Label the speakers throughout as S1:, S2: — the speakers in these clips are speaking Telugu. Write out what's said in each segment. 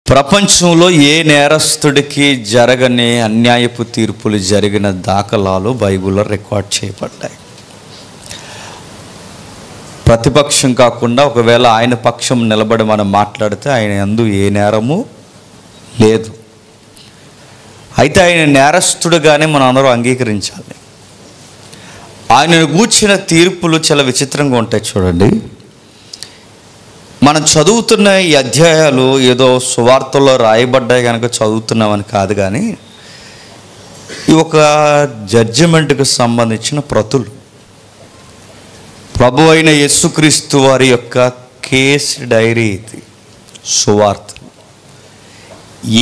S1: ప్రపంచంలో ఏ నేరస్తుడికి జరగని అన్యాయపు తీర్పులు జరిగిన దాఖలాలు బైబిల్లో రికార్డ్ చేయబడ్డాయి. ప్రతిపక్షం కాకుండా ఒకవేళ ఆయన పక్షం నిలబడి మనం మాట్లాడితే ఆయన యందు ఏ నేరము లేదు. అయితే ఆయన నేరస్తుడుగానే మనం అందరూ అంగీకరించాలి. ఆయనను గూర్చిన తీర్పులు చాలా విచిత్రంగా ఉంటాయి. చూడండి, మనం చదువుతున్న ఈ అధ్యాయాలు ఏదో సువార్తల్లో రాయబడ్డాయి కనుక చదువుతున్నామని కాదు, కానీ ఈ ఒక జడ్జిమెంట్కి సంబంధించిన ప్రతులు. ప్రభు అయిన యేసుక్రీస్తు వారి యొక్క కేసు డైరీ ఇది, సువార్త.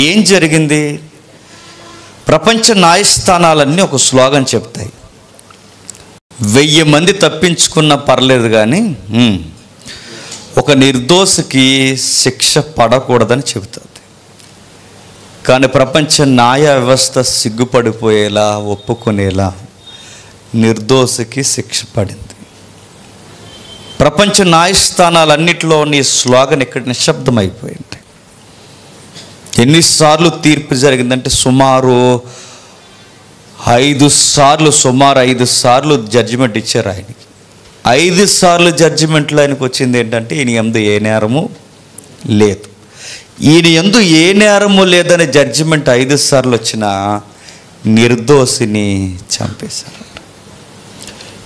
S1: ఏం జరిగింది? ప్రపంచ న్యాయస్థానాలన్నీ ఒక స్లోగన్ చెప్తాయి, 1000 మంది తప్పించుకున్నా పర్లేదు కానీ ఒక నిర్దోషికి శిక్ష పడకూడదని చెబుతుంది. కానీ ప్రపంచ న్యాయ వ్యవస్థ సిగ్గుపడిపోయేలా, ఒప్పుకునేలా నిర్దోషికి శిక్ష పడింది. ప్రపంచ న్యాయస్థానాలన్నింటిలో నీ స్లోగన్ ఇక్కడ నిశ్శబ్దమైపోయింది. ఎన్నిసార్లు తీర్పు జరిగిందంటే సుమారు 5 సార్లు జడ్జిమెంట్ ఇచ్చారు ఆయనకి. 5 సార్లు జడ్జిమెంట్లో ఆయనకు వచ్చింది ఏంటంటే ఈయన యందు ఏ నేరము లేదు. ఈయన యందు ఏ నేరము లేదని జడ్జిమెంట్ 5 సార్లు వచ్చినా నిర్దోషిని చంపేశారు.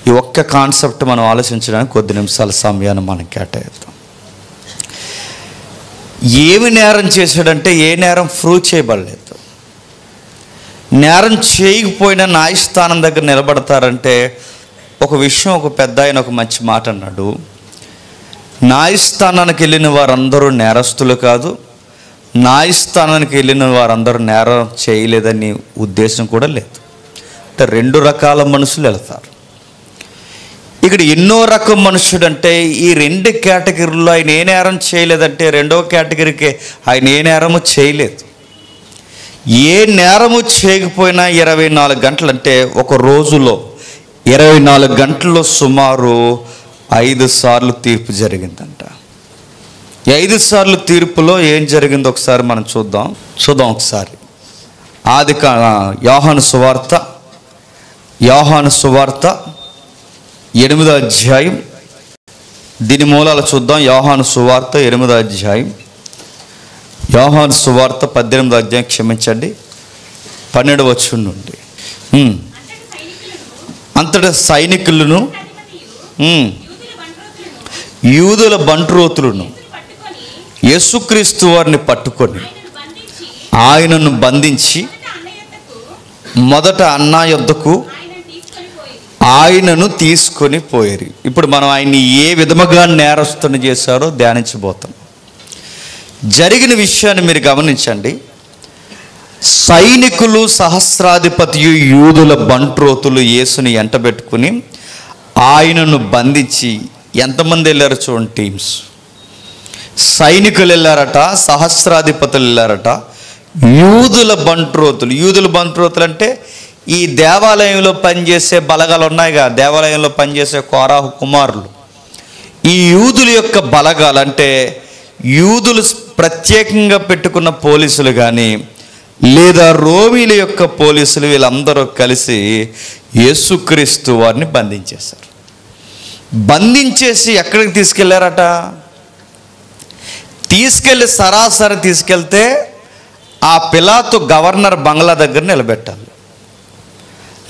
S1: ఈ ఒక్క కాన్సెప్ట్ మనం ఆలోచించడానికి కొద్ది నిమిషాల సమయాన్ని మనం కేటాయిద్దాం. ఏమి నేరం చేశాడంటే ఏ నేరం ప్రూవ్ చేయబడలేదు. నేరం చేయకపోయినా న్యాయస్థానం దగ్గర నిలబడతారంటే ఒక విషయం, ఒక పెద్ద ఆయన ఒక మంచి మాట అన్నాడు, న్యాయస్థానానికి వెళ్ళిన వారందరూ నేరస్తులు కాదు, న్యాయస్థానానికి వెళ్ళిన వారందరూ నేరం చేయలేదని ఉద్దేశం కూడా లేదు. అంటే 2 రకాల మనుషులు వెళ్తారు. ఇక్కడ ఎన్నో రకం మనుషుడు అంటే ఈ 2 కేటగిరీల్లో ఆయన ఏ నేరం చేయలేదంటే 2వ కేటగిరీకి ఆయన ఏ నేరము చేయలేదు. ఏ నేరము చేయకపోయినా 24 గంటలు అంటే ఒక రోజులో 24 గంటల్లో సుమారు 5 సార్లు తీర్పు జరిగిందంట. 5 సార్లు తీర్పులో ఏం జరిగిందో ఒకసారి మనం చూద్దాం ఒకసారి. యోహాను సువార్త 8వ అధ్యాయం, దీని మూలాలు చూద్దాం. యోహాను సువార్త 8వ అధ్యాయం, యోహాను సువార్త 18వ అధ్యాయం, క్షమించండి 12వ వచనం నుండి. అంతటా సైనికులను యూదుల బంట్రోతులను యేసుక్రీస్తు వారిని పట్టుకొని ఆయనను బంధించి మొదట అన్న యొద్దకు ఆయనను తీసుకొని పోయారు. ఇప్పుడు మనం ఆయన్ని ఏ విధముగా నేరస్తుని చేశారో ధ్యానించబోతాం. జరిగిన విషయాన్ని మీరు గమనించండి. సైనికులు, సహస్రాధిపతియు, యూదుల బంట్రోతులు యేసుని ఎంటబెట్టుకుని ఆయనను బంధించి, ఎంతమంది వెళ్ళారు చూడండి, టీమ్స్. సైనికులు వెళ్ళారట, సహస్రాధిపతులు వెళ్ళారట, యూదుల బంట్రోతులు అంటే ఈ దేవాలయంలో పనిచేసే బలగాలు ఉన్నాయిగా, దేవాలయంలో పనిచేసే కోరాహు కుమారులు, ఈ యూదుల యొక్క బలగాలు అంటే యూదులు ప్రత్యేకంగా పెట్టుకున్న పోలీసులు కానీ లేదా రోమీల యొక్క పోలీసులు, వీళ్ళందరూ కలిసి యేసుక్రీస్తు వారిని బంధించేశారు. బంధించేసి ఎక్కడికి తీసుకెళ్లారట? సరాసరి తీసుకెళ్తే ఆ పిలాతు గవర్నర్ బంగ్లా దగ్గర నిలబెట్టాలి,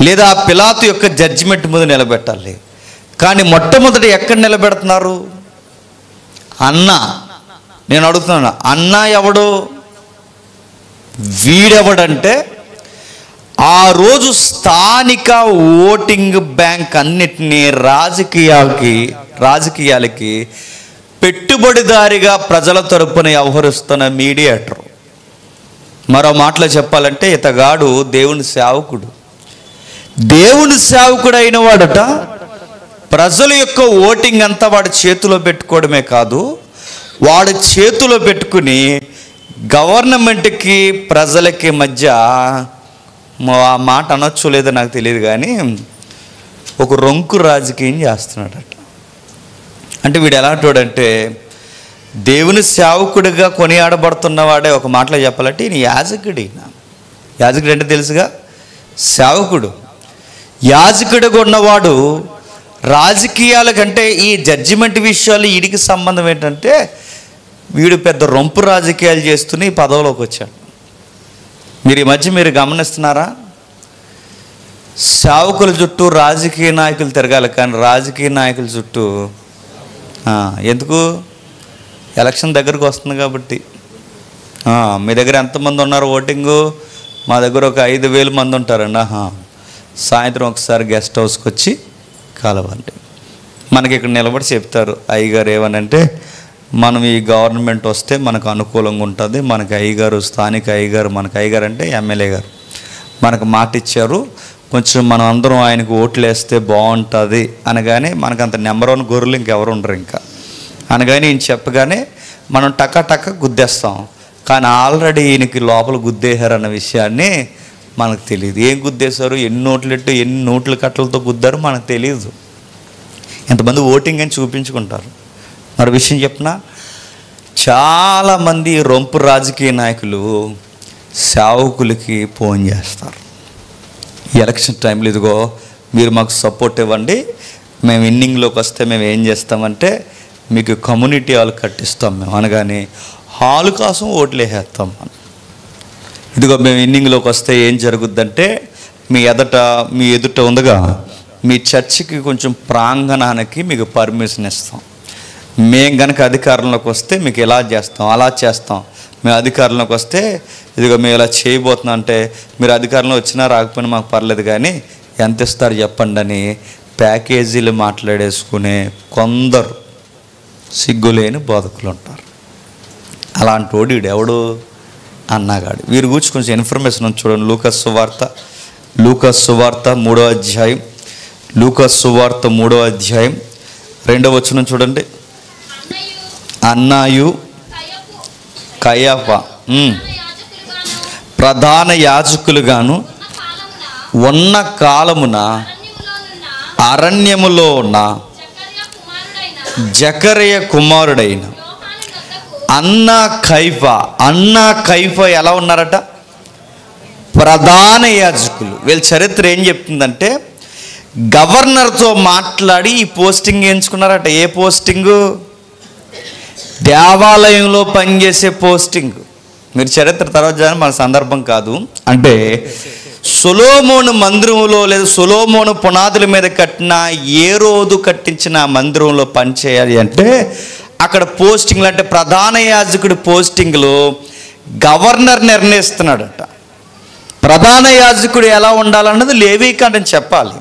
S1: లేదా ఆ పిలాతు యొక్క జడ్జిమెంట్ ముందు నిలబెట్టాలి. కానీ మొట్టమొదటి ఎక్కడ నిలబెడుతున్నారు? అన్న. నేను అడుగుతున్నాను, అన్న ఎవడు? వీడెవడంటే ఆ రోజు స్థానిక ఓటింగ్ బ్యాంక్ అన్నిటినీ రాజకీయాలకి పెట్టుబడిదారిగా ప్రజల తరపున వ్యవహరిస్తున్న మీడియేటర్. మరో మాటలో చెప్పాలంటే ఇతగాడు దేవుని సేవకుడు అయిన వాడట. ప్రజల యొక్క ఓటింగ్ అంతా వాడి చేతిలో పెట్టుకోవడమే కాదు, వాడి చేతిలో పెట్టుకుని గవర్నమెంట్కి ప్రజలకి మధ్య, ఆ మాట అనొచ్చు లేదో నాకు తెలియదు కానీ, ఒక రొంకు రాజకీయం చేస్తున్నాడట. అంటే వీడు ఎలాంటోడంటే దేవుని సేవకుడిగా కొనియాడబడుతున్నవాడే ఒక మాటలో చెప్పాలంటే ఈయన యాజకుడు. యాజకుడు అంటే తెలుసుగా, సేవకుడు. యాజకుడిగా ఉన్నవాడు రాజకీయాల కంటే ఈ జడ్జిమెంట్ విషయాలు వీడికి సంబంధం ఏంటంటే, వీడు పెద్ద రొంపు రాజకీయాలు చేస్తూనే ఈ పదవిలోకి వచ్చాడు. మీరు ఈ మధ్య మీరు గమనిస్తున్నారా? సేవకుల చుట్టూ రాజకీయ నాయకులు తిరగాలి, కానీ రాజకీయ నాయకుల చుట్టూ ఎందుకు? ఎలక్షన్ దగ్గరకు వస్తుంది కాబట్టి. మీ దగ్గర ఎంతమంది ఉన్నారు ఓటింగు? మా దగ్గర ఒక 5,000 మంది ఉంటారండి. సాయంత్రం ఒకసారి గెస్ట్ హౌస్కి వచ్చి కలవండి. మనకి ఇక్కడ నిలబడి చెప్తారు అయ్యగారు ఏమనంటే, మనం ఈ గవర్నమెంట్ వస్తే మనకు అనుకూలంగా ఉంటుంది, మనకు అయ్యగారు, స్థానిక అయ్యగారు, మనకు అయ్యగారు అంటే ఎమ్మెల్యే గారు మనకు మాట ఇచ్చారు, కొంచెం మనం అందరం ఆయనకు ఓట్లు వేస్తే బాగుంటుంది అనగానే, మనకు అంత నెంబర్ 1 గొర్రెలు ఇంకెవరు ఉండరు ఇంకా అనగానే ఈయన చెప్పగానే మనం టక్క గుద్దేస్తాం. కానీ ఆల్రెడీ ఈయనకి లోపల గుద్దేశారన్న విషయాన్ని మనకు తెలియదు. ఏం గుద్దేశారు, ఎన్ని నోట్లెట్టు, ఎన్ని నోట్ల కట్టలతో గుద్దారు మనకు తెలియదు. ఎంతమంది ఓటింగ్ అని చూపించుకుంటారు. మరో విషయం చెప్పినా, చాలామంది రొంపు రాజకీయ నాయకులు సేవకులకి ఫోన్ చేస్తారు. ఈ ఎలక్షన్ టైంలో ఇదిగో మీరు మాకు సపోర్ట్ ఇవ్వండి, మేము ఇన్నింగ్లోకి వస్తే మేము ఏం చేస్తామంటే మీకు కమ్యూనిటీ హాల్ కట్టిస్తాం మేము అనగానే హాల్ కోసం ఓట్లు వేసేస్తాం మనం. ఇదిగో మేము ఇన్నింగ్లోకి వస్తే ఏం జరుగుద్దంటే, మీ ఎదుట ఉందిగా మీ చర్చికి కొంచెం ప్రాంగణానికి మీకు పర్మిషన్ ఇస్తాం, మేము కనుక అధికారంలోకి వస్తే మీకు ఇలా చేస్తాం అలా చేస్తాం, మేము అధికారంలోకి వస్తే ఇదిగో మేము ఇలా చేయబోతున్నాం అంటే, మీరు అధికారంలో వచ్చినా రాకపోయినా మాకు పర్లేదు కానీ ఎంత ఇస్తారు చెప్పండి అని ప్యాకేజీలు మాట్లాడేసుకునే కొందరు సిగ్గులేని బోధకులు ఉంటారు. అలాంటి వాడు ఎవడు అన్నగాడు. వీరి గురించి కొంచెం ఇన్ఫర్మేషన్ చూడండి. లూకాసు సువార్త 3వ అధ్యాయం, లూకాసు సువార్త 3వ అధ్యాయం 2వ వచనం చూడండి. అన్నాయు కయప ప్రధాన యాజకులుగాను ఉన్న కాలమున అరణ్యములో ఉన్న జకర్య కుమారుడైన అన్నా కైఫ ఎలా ఉన్నారట? ప్రధాన యాజకులు. వీళ్ళ చరిత్ర ఏం చెప్తుందంటే, గవర్నర్తో మాట్లాడి ఈ పోస్టింగ్ ఎంచుకున్నారట. ఏ పోస్టింగు? దేవాలయంలో పనిచేసే పోస్టింగ్. మీరు చరిత్ర తర్వాత మన సందర్భం కాదు. అంటే సొలొమోను మందిరంలో లేదా సొలొమోను పునాదుల మీద కట్టిన ఏ రోజు కట్టించిన మందిరంలో పనిచేయాలి అంటే అక్కడ పోస్టింగ్లు, అంటే ప్రధాన యాజకుడి పోస్టింగ్లు గవర్నర్ నిర్ణయిస్తున్నాడట. ప్రధాన యాజకుడు ఎలా ఉండాలన్నది లేవీకాండం చెప్పాలి.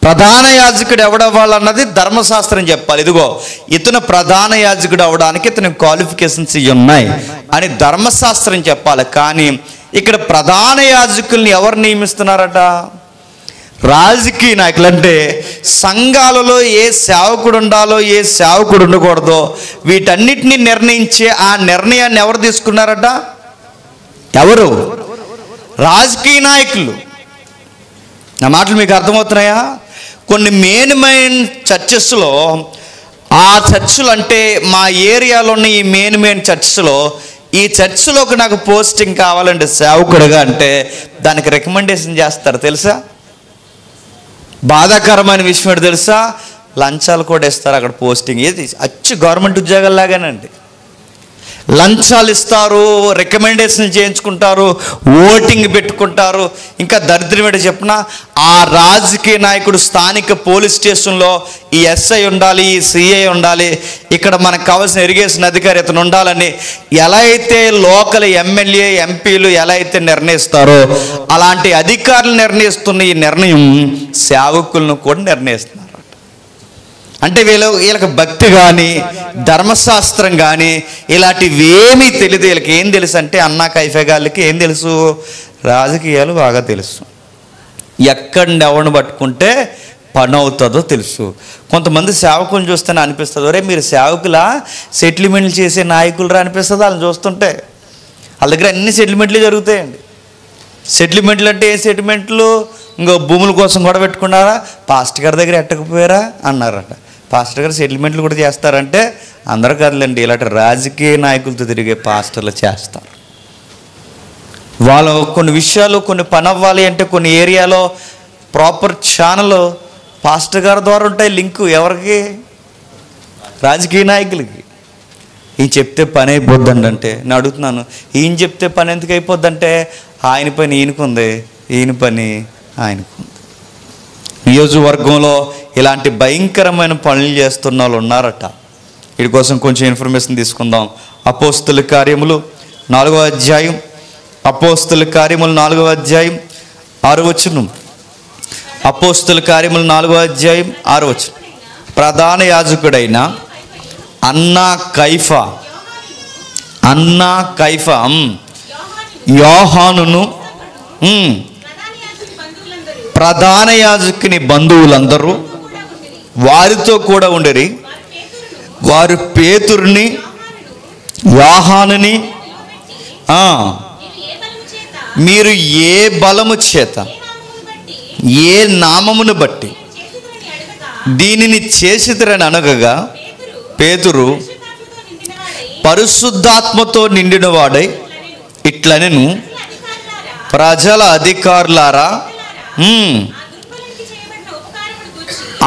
S1: ప్రధాన యాజకుడు ఎవడవ్వాలన్నది ధర్మశాస్త్రం చెప్పాలి. ఇదిగో ఇతను ప్రధాన యాజకుడు అవడానికి ఇతని క్వాలిఫికేషన్స్ ఉన్నాయి అని ధర్మశాస్త్రం చెప్పాలి. కానీ ఇక్కడ ప్రధాన యాజకుల్ని ఎవరు నియమిస్తున్నారట? రాజకీయ నాయకులు. అంటే సంఘాలలో ఏ సేవకుడు ఉండాలో ఏ సేవకుడు ఉండకూడదో వీటన్నిటిని నిర్ణయించే ఆ నిర్ణయాన్ని ఎవరు తీసుకున్నారట? ఎవరు? రాజకీయ నాయకులు. నా మాటలు మీకు అర్థమవుతున్నాయా? కొన్ని మెయిన్ చర్చెస్లో, ఆ చర్చిలు అంటే మా ఏరియాలో ఉన్న ఈ మెయిన్ చర్చ్లో, ఈ చర్చిలోకి నాకు పోస్టింగ్ కావాలంటే సేవకుడుగా అంటే దానికి రికమెండేషన్ చేస్తారు తెలుసా? బాధాకరమైన విషయం ఏంటి తెలుసా? లంచాలు కూడా ఇస్తారు అక్కడ పోస్టింగ్. ఏది అచ్చు గవర్నమెంట్ ఉద్యోగాల్లాగానండి. లంచాలు ఇస్తారు, రికమెండేషన్ చేయించుకుంటారు, ఓటింగ్ పెట్టుకుంటారు. ఇంకా దరిద్రం ఏంటో చెప్పిన, ఆ రాజకీయ నాయకుడు స్థానిక పోలీస్ స్టేషన్లో ఈ ఎస్ఐ ఉండాలి, ఈ సిఐ ఉండాలి, ఇక్కడ మనకు కావాల్సిన ఇరిగేషన్ అధికారి ఇతను ఉండాలని ఎలా అయితే లోకల్ ఎమ్మెల్యే ఎంపీలు ఎలా అయితే నిర్ణయిస్తారో అలాంటి అధికారులు నిర్ణయిస్తున్న ఈ నిర్ణయం సేవకులను కూడా నిర్ణయిస్తున్నారు. అంటే వీళ్ళకి భక్తి కానీ ధర్మశాస్త్రం కానీ ఇలాంటివి ఏమీ తెలియదు. వీళ్ళకి ఏం తెలుసు అంటే, అన్నా కైఫే గాళ్ళకి ఏం తెలుసు? రాజకీయాలు బాగా తెలుసు. ఎక్కడిని ఎవరిని పట్టుకుంటే పని అవుతుందో తెలుసు. కొంతమంది సేవకులను చూస్తేనే అనిపిస్తుంది, ఒరే మీరు సేవకులా, సెటిల్మెంట్లు చేసే నాయకులు అనిపిస్తుంది వాళ్ళని చూస్తుంటే. వాళ్ళ దగ్గర అన్ని సెటిల్మెంట్లు జరుగుతాయండి. సెటిల్మెంట్లు అంటే ఏ సెటిల్మెంట్లు? ఇంకో భూముల కోసం కూడా పెట్టుకున్నారా, పాస్ట్ గారి దగ్గర ఎట్టకపోయారా అన్నారట. పాస్టర్ గారు సెటిల్మెంట్లు కూడా చేస్తారంటే అందరూ కాదులేండి, ఇలాంటి రాజకీయ నాయకులతో తిరిగే పాస్టర్లు చేస్తారు. వాళ్ళు కొన్ని విషయాలు కొన్ని పని అవ్వాలి అంటే కొన్ని ఏరియాలో ప్రాపర్ ఛానల్ పాస్టర్ గారి ద్వారా ఉంటాయి లింకు. ఎవరికి? రాజకీయ నాయకులకి. ఈయన చెప్తే పని అయిపోద్దండి అంటే నేను అడుగుతున్నాను, ఈయన చెప్తే పని ఎందుకు అయిపోద్దంటే ఆయన పని ఈయనకుంది, ఈయన పని ఆయనకుంది. నియోజకవర్గంలో ఇలాంటి భయంకరమైన పనులు చేస్తున్న వాళ్ళు ఉన్నారట. వీటి కోసం కొంచెం ఇన్ఫర్మేషన్ తీసుకుందాం. అపోస్తుల కార్యములు 4వ అధ్యాయం, అపోస్తుల కార్యములు 4వ అధ్యాయం 6వ వచనం. అపోస్తుల కార్యములు 4వ అధ్యాయం 6వ వచనం. ప్రధాన యాజకుడైన అన్నా కైఫా యోహానును ప్రధాన యాజకుని బంధువులందరూ వారితో కూడా ఉండేరి. వారు పేతురుని యోహానుని మీరు ఏ బలము చేత ఏ నామమును బట్టి దీనిని చేసిరని అనగగా పేతురు పరిశుద్ధాత్మతో నిండిన వాడై ఇట్లనెను, ప్రజల అధికారులారా,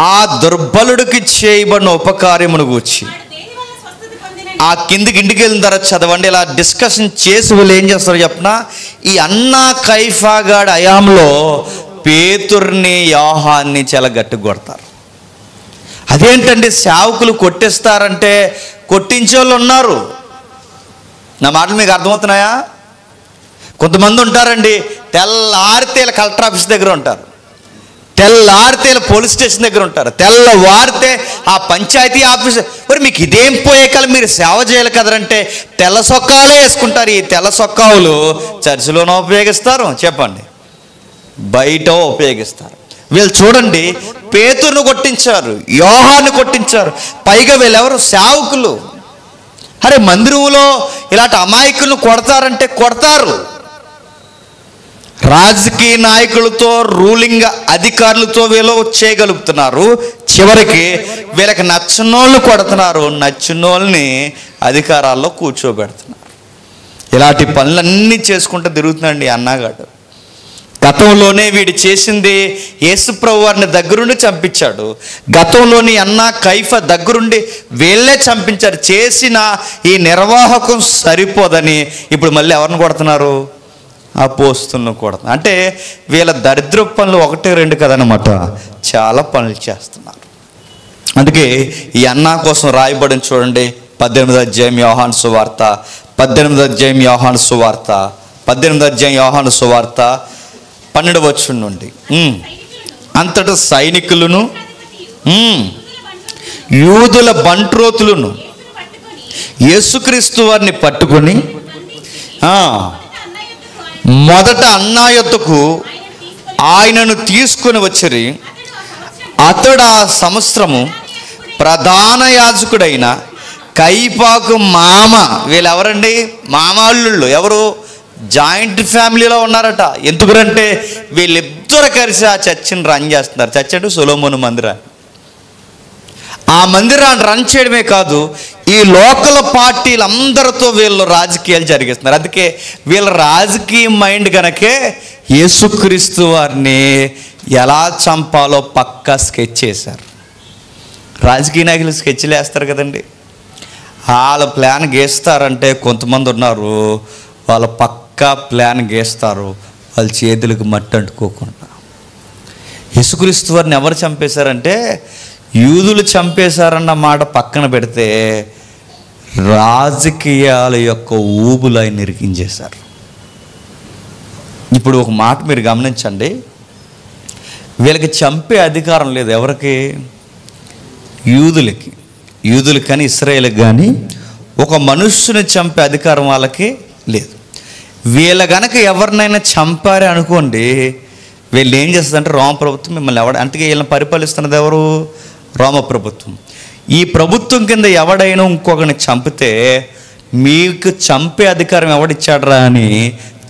S1: ఆ దుర్బలుడికి చేయబడిన ఉపకార్యమును గూర్చి. ఆ కిందికి ఇంటికి వెళ్ళిన తర్వాత చదవండి. ఇలా డిస్కషన్ చేసి వాళ్ళు ఏం చేస్తారో చెప్పనా, ఈ అన్నా కైఫా గాడి అయాంలో పేతుర్ని యోహాన్ని చాలా గట్టి కొడతారు. అదేంటండి సేవకులు కొట్టిస్తారంటే కొట్టించే వాళ్ళు ఉన్నారు. నా మాటలు మీకు అర్థమవుతున్నాయా? కొంతమంది ఉంటారండి, తెల్లారితే కలెక్టర్ ఆఫీస్ దగ్గర ఉంటారు, తెల్లారితే పోలీస్ స్టేషన్ దగ్గర ఉంటారు, తెల్లవారితే ఆ పంచాయతీ ఆఫీస్. మరి మీకు ఇదేం పోయే కల మీరు సేవ చేయాలి కదరంటే తెల్ల సొక్కాలే వేసుకుంటారు. ఈ తెల్ల సొక్కావులు చర్చిలోనూ ఉపయోగిస్తారు, చెప్పండి, బయట ఉపయోగిస్తారు. వీళ్ళు చూడండి, పేతురును కొట్టించారు, యోహాన్ని కొట్టించారు. పైగా వీళ్ళెవరు? సేవకులు. అరే మందిరంలో ఇలాంటి అమాయకులను కొడతారంటే కొడతారు. రాజకీయ నాయకులతో రూలింగ్ అధికారులతో వీళ్ళు చేయగలుగుతున్నారు. చివరికి వీళ్ళకి నచ్చినోళ్ళు కొడుతున్నారు, నచ్చినోళ్ళని అధికారాల్లో కూర్చోబెడుతున్నారు. ఇలాంటి పనులన్నీ చేసుకుంటూ తిరుగుతున్నాండి అన్నగాడు. గతంలోనే వీడు చేసింది యేసుప్రభు వారిని దగ్గరుండి చంపించాడు. గతంలోని అన్నా కైఫా దగ్గరుండి వీళ్ళే చంపించారు. చేసిన ఈ నిర్వాహకం సరిపోదని ఇప్పుడు మళ్ళీ ఎవరిని కొడుతున్నారు? అపోస్తులను కొడుతున్నారు. అంటే వీళ్ళ దరిద్ర పనులు 1-2 కదనమాట, చాలా పనులు చేస్తున్నారు. అందుకే ఈ అన్నా కోసం రాయబడిన చూడండి 18వ అధ్యాయం యోహాను సువార్త, 18వ అధ్యాయం యోహాను సువార్త, 18వ అధ్యాయం యోహాను సువార్త 12వ వచనం నుండి. అంతటా సైనికులను యూదుల బంట్రోతులను యేసుక్రీస్తు వారిని పట్టుకొని మొదట అన్నా యొద్దకు ఆయనను తీసుకొని వచ్చిరి. అతడు ఆ సంవత్సరము ప్రధాన యాజకుడైన కైపాకు మామ. వీళ్ళెవరండి? మామాళ్ళు. ఎవరు? జాయింట్ ఫ్యామిలీలో ఉన్నారట. ఎందుకంటే వీళ్ళిద్దరు కలిసి ఆ చర్చిని రన్ చేస్తున్నారు. చర్చ్ అంటే సొలొమోను మందిరాన్ని. ఆ మందిరాన్ని రన్ చేయడమే కాదు, ఈ లోకల్ పార్టీలందరితో వీళ్ళు రాజకీయాలు జరిగిస్తున్నారు. అందుకే వీళ్ళ రాజకీయ మైండ్ కనుకే యేసుక్రీస్తు వారిని ఎలా చంపాలో పక్కా స్కెచ్ చేశారు. రాజకీయ నాయకులు స్కెచ్లు వేస్తారు కదండి, వాళ్ళ ప్లాన్ గీస్తారంటే కొంతమంది ఉన్నారు, వాళ్ళ పక్కా ప్లాన్ గీస్తారు వాళ్ళ చేతులకు మట్టి అంటుకోకుండా. యేసుక్రీస్తు వారిని ఎవరు చంపేశారంటే యూదులు చంపేశారన్న మాట పక్కన పెడితే రాజకీయాల యొక్క ఊబులు ఆయన ఇరికించేశారు. ఇప్పుడు ఒక మాట మీరు గమనించండి, వీళ్ళకి చంపే అధికారం లేదు. ఎవరికి? యూదులకి. యూదులకి కానీ ఇశ్రాయేలుకి కానీ ఒక మనుష్యుని చంపే అధికారం వాళ్ళకి లేదు. వీళ్ళ గనక ఎవరినైనా చంపారే అనుకోండి, వీళ్ళు ఏం చేస్తుందంటే రోమ ప్రభుత్వం మిమ్మల్ని అంటే వీళ్ళని పరిపాలిస్తున్నది ఎవరు? రోమ ప్రభుత్వం. ఈ ప్రభుత్వం కింద ఎవడైనా ఇంకొకరిని చంపితే మీకు చంపే అధికారం ఎవడిచ్చాడరా అని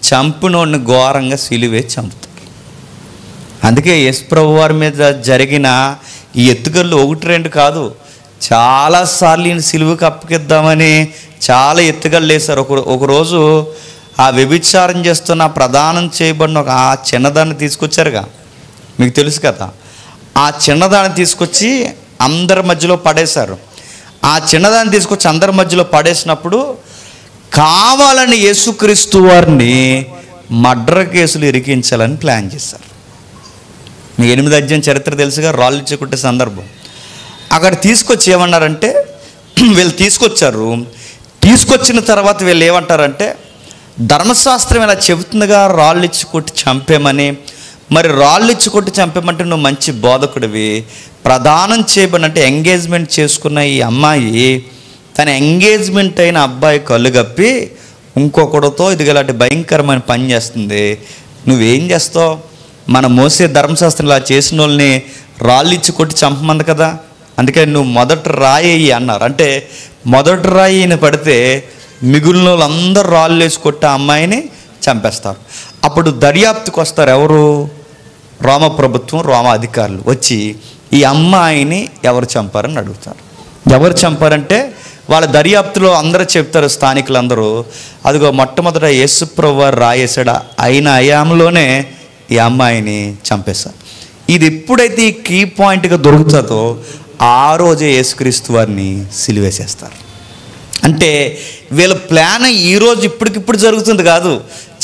S1: చంపినోడిని ఘోరంగా సిలువే చంపుతారు. అందుకే యేసు ప్రభు వారి మీద జరిగిన ఈ ఎత్తుగళ్ళు 1-2 కాదు, చాలాసార్లు ఈయన సిలువకి అప్పగిద్దామని చాలా ఎత్తుగళ్ళు వేశారు. ఒకరోజు ఆ వ్యభిచారం చేస్తున్న ప్రదానం చేయబడిన ఆ చిన్నదాన్ని తీసుకొచ్చారుగా, మీకు తెలుసు కదా. ఆ చిన్నదాన్ని తీసుకొచ్చి అందరి మధ్యలో పడేశారు. ఆ చిన్నదాన్ని తీసుకొచ్చి అందరి మధ్యలో పడేసినప్పుడు కావాలని యేసుక్రీస్తు వారిని మర్డర్ కేసులు ఇరికించాలని ప్లాన్ చేశారు. మీకు 8వ అధ్యాయం చరిత్ర తెలుసుగా, రాళ్ళు ఇచ్చుకుంటే సందర్భం. అక్కడ తీసుకొచ్చి ఏమన్నారంటే, వీళ్ళు తీసుకొచ్చారు. తీసుకొచ్చిన తర్వాత వీళ్ళు ఏమంటారంటే, ధర్మశాస్త్రం ఇలా చెబుతుందిగా రాళ్ళు ఇచ్చి కొట్టి చంపేమని. మరి రాళ్ళు ఇచ్చి కొట్టి చంపేమంటే నువ్వు మంచి బోధకుడివి. ప్రదానం చేయబడినంటే ఎంగేజ్మెంట్ చేసుకున్న ఈ అమ్మాయి తన ఎంగేజ్మెంట్ అయిన అబ్బాయి కళ్ళు కప్పి ఇంకొకడితో ఇదిగలాంటి భయంకరమైన పని చేస్తుంది. నువ్వేం చేస్తావు? మన మోసే ధర్మశాస్త్రం ఇలా చేసిన వాళ్ళని రాళ్ళు ఇచ్చి కొట్టి చంపమంది కదా, అందుకని నువ్వు మొదటి రాయి అన్నారు. అంటే మొదటి రాయిని పడితే మిగిలిన వాళ్ళందరూ రాళ్ళు వేసి కొట్టి ఆ అమ్మాయిని చంపేస్తారు. అప్పుడు దర్యాప్తుకు వస్తారు ఎవరు? రోమ ప్రభుత్వం, రోమ అధికారులు వచ్చి ఈ అమ్మాయిని ఎవరు చంపారని అడుగుతారు. ఎవరు చంపారంటే వాళ్ళ దర్యాప్తులో అందరూ చెప్తారు, స్థానికులందరూ, అదిగో మొట్టమొదట యేసుప్రభువు వారు రాయేశాడు, అయిన అయాంలోనే ఈ అమ్మాయిని చంపేశారు. ఇది ఎప్పుడైతే ఈ కీ పాయింట్గా దొరుకుతుందో ఆ రోజే యేసుక్రీస్తు వారిని సిలువేసేస్తారు. అంటే వీళ్ళ ప్లాన్ ఈరోజు ఇప్పటికిప్పుడు జరుగుతుంది కాదు,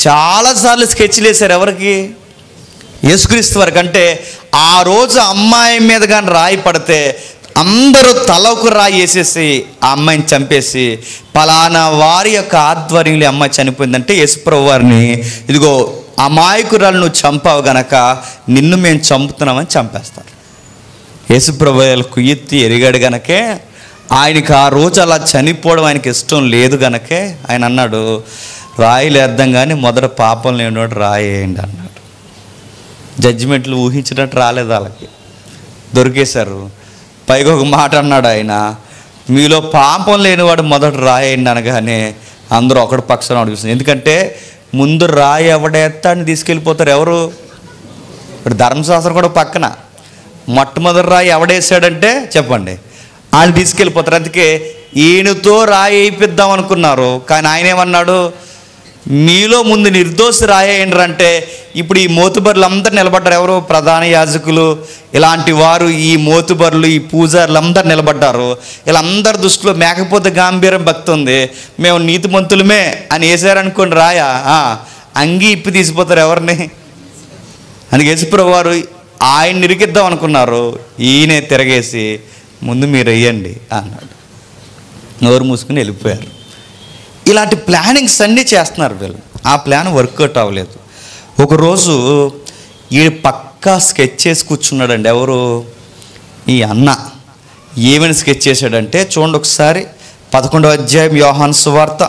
S1: చాలాసార్లు స్కెచ్లు వేశారు. ఎవరికి? యేసుక్రీస్తు వారికి. అంటే ఆ రోజు అమ్మాయి మీద కానీ రాయి పడితే అందరూ తలకు రాయి వేసేసి ఆ అమ్మాయిని చంపేసి, పలానా వారి యొక్క ఆధ్వర్యంలో అమ్మాయి చనిపోయిందంటే యేసుప్రభువు వారిని, ఇదిగో అమాయకురాలు నువ్వు చంపావు గనక నిన్ను మేము చంపుతున్నామని చంపేస్తారు. యేసుప్రభువు కుయ్యెత్తి ఎరిగాడు గనకే, ఆయనకి ఆ రోజు అలా చనిపోవడం ఆయనకి ఇష్టం లేదు గనకే ఆయన అన్నాడు, రాయిలు వేద్దాం కానీ మొదట పాపం లేనివాడు రాయేయండి అన్నాడు. జడ్జిమెంట్లు ఊహించినట్టు రాలేదు, వాళ్ళకి దొరికేశారు. పైగా ఒక మాట అన్నాడు ఆయన, మీలో పాపం లేనివాడు మొదట రాయేయండి అనగానే అందరూ ఒకటి పక్షాన అడుగుతుంది. ఎందుకంటే ముందు రాయి ఎవడేస్తాడని తీసుకెళ్ళిపోతారు. ఎవరు? ఇప్పుడు ధర్మశాస్త్రం కూడా పక్కన మొట్టమొదటి రాయి ఎవడేసాడంటే చెప్పండి, ఆయన తీసుకెళ్ళిపోతారు. అందుకే ఈయనతో రాయి వేయిద్దాం అనుకున్నారు, కానీ ఆయన ఏమన్నాడు, మీలో ముందు నిర్దోషి రాయేయండి అంటే ఇప్పుడు ఈ మోతుబరులు అందరు నిలబడ్డారు. ఎవరు? ప్రధాన యాజకులు, ఇలాంటి వారు, ఈ మోతుబరులు, ఈ పూజారులు అందరు నిలబడ్డారు. వీళ్ళందరి దృష్టిలో మేకపోతే గాంభీర్యం భక్తి ఉంది, మేము నీతిమంతులమే అని వేసారనుకోండి రాయా, అంగి ఇప్పి తీసిపోతారు ఎవరిని. అందుకే యేసుప్రభువు వారు ఆయన నిరికిద్దాం అనుకున్నారు, ఈయనే తిరగేసి ముందు మీరు వెయ్యండి అన్నాడు. నోరు మూసుకుని వెళ్ళిపోయారు. ఇలాంటి ప్లానింగ్స్ అన్నీ చేస్తున్నారు వీళ్ళు. ఆ ప్లాన్ వర్కౌట్ అవ్వలేదు. ఒకరోజు ఈ పక్కా స్కెచ్ చేసి కూర్చున్నాడండి. ఎవరు? ఈ అన్న. ఏమని స్కెచ్ చేశాడంటే చూడండి ఒకసారి, 11వ అధ్యాయం యోహాను సువార్త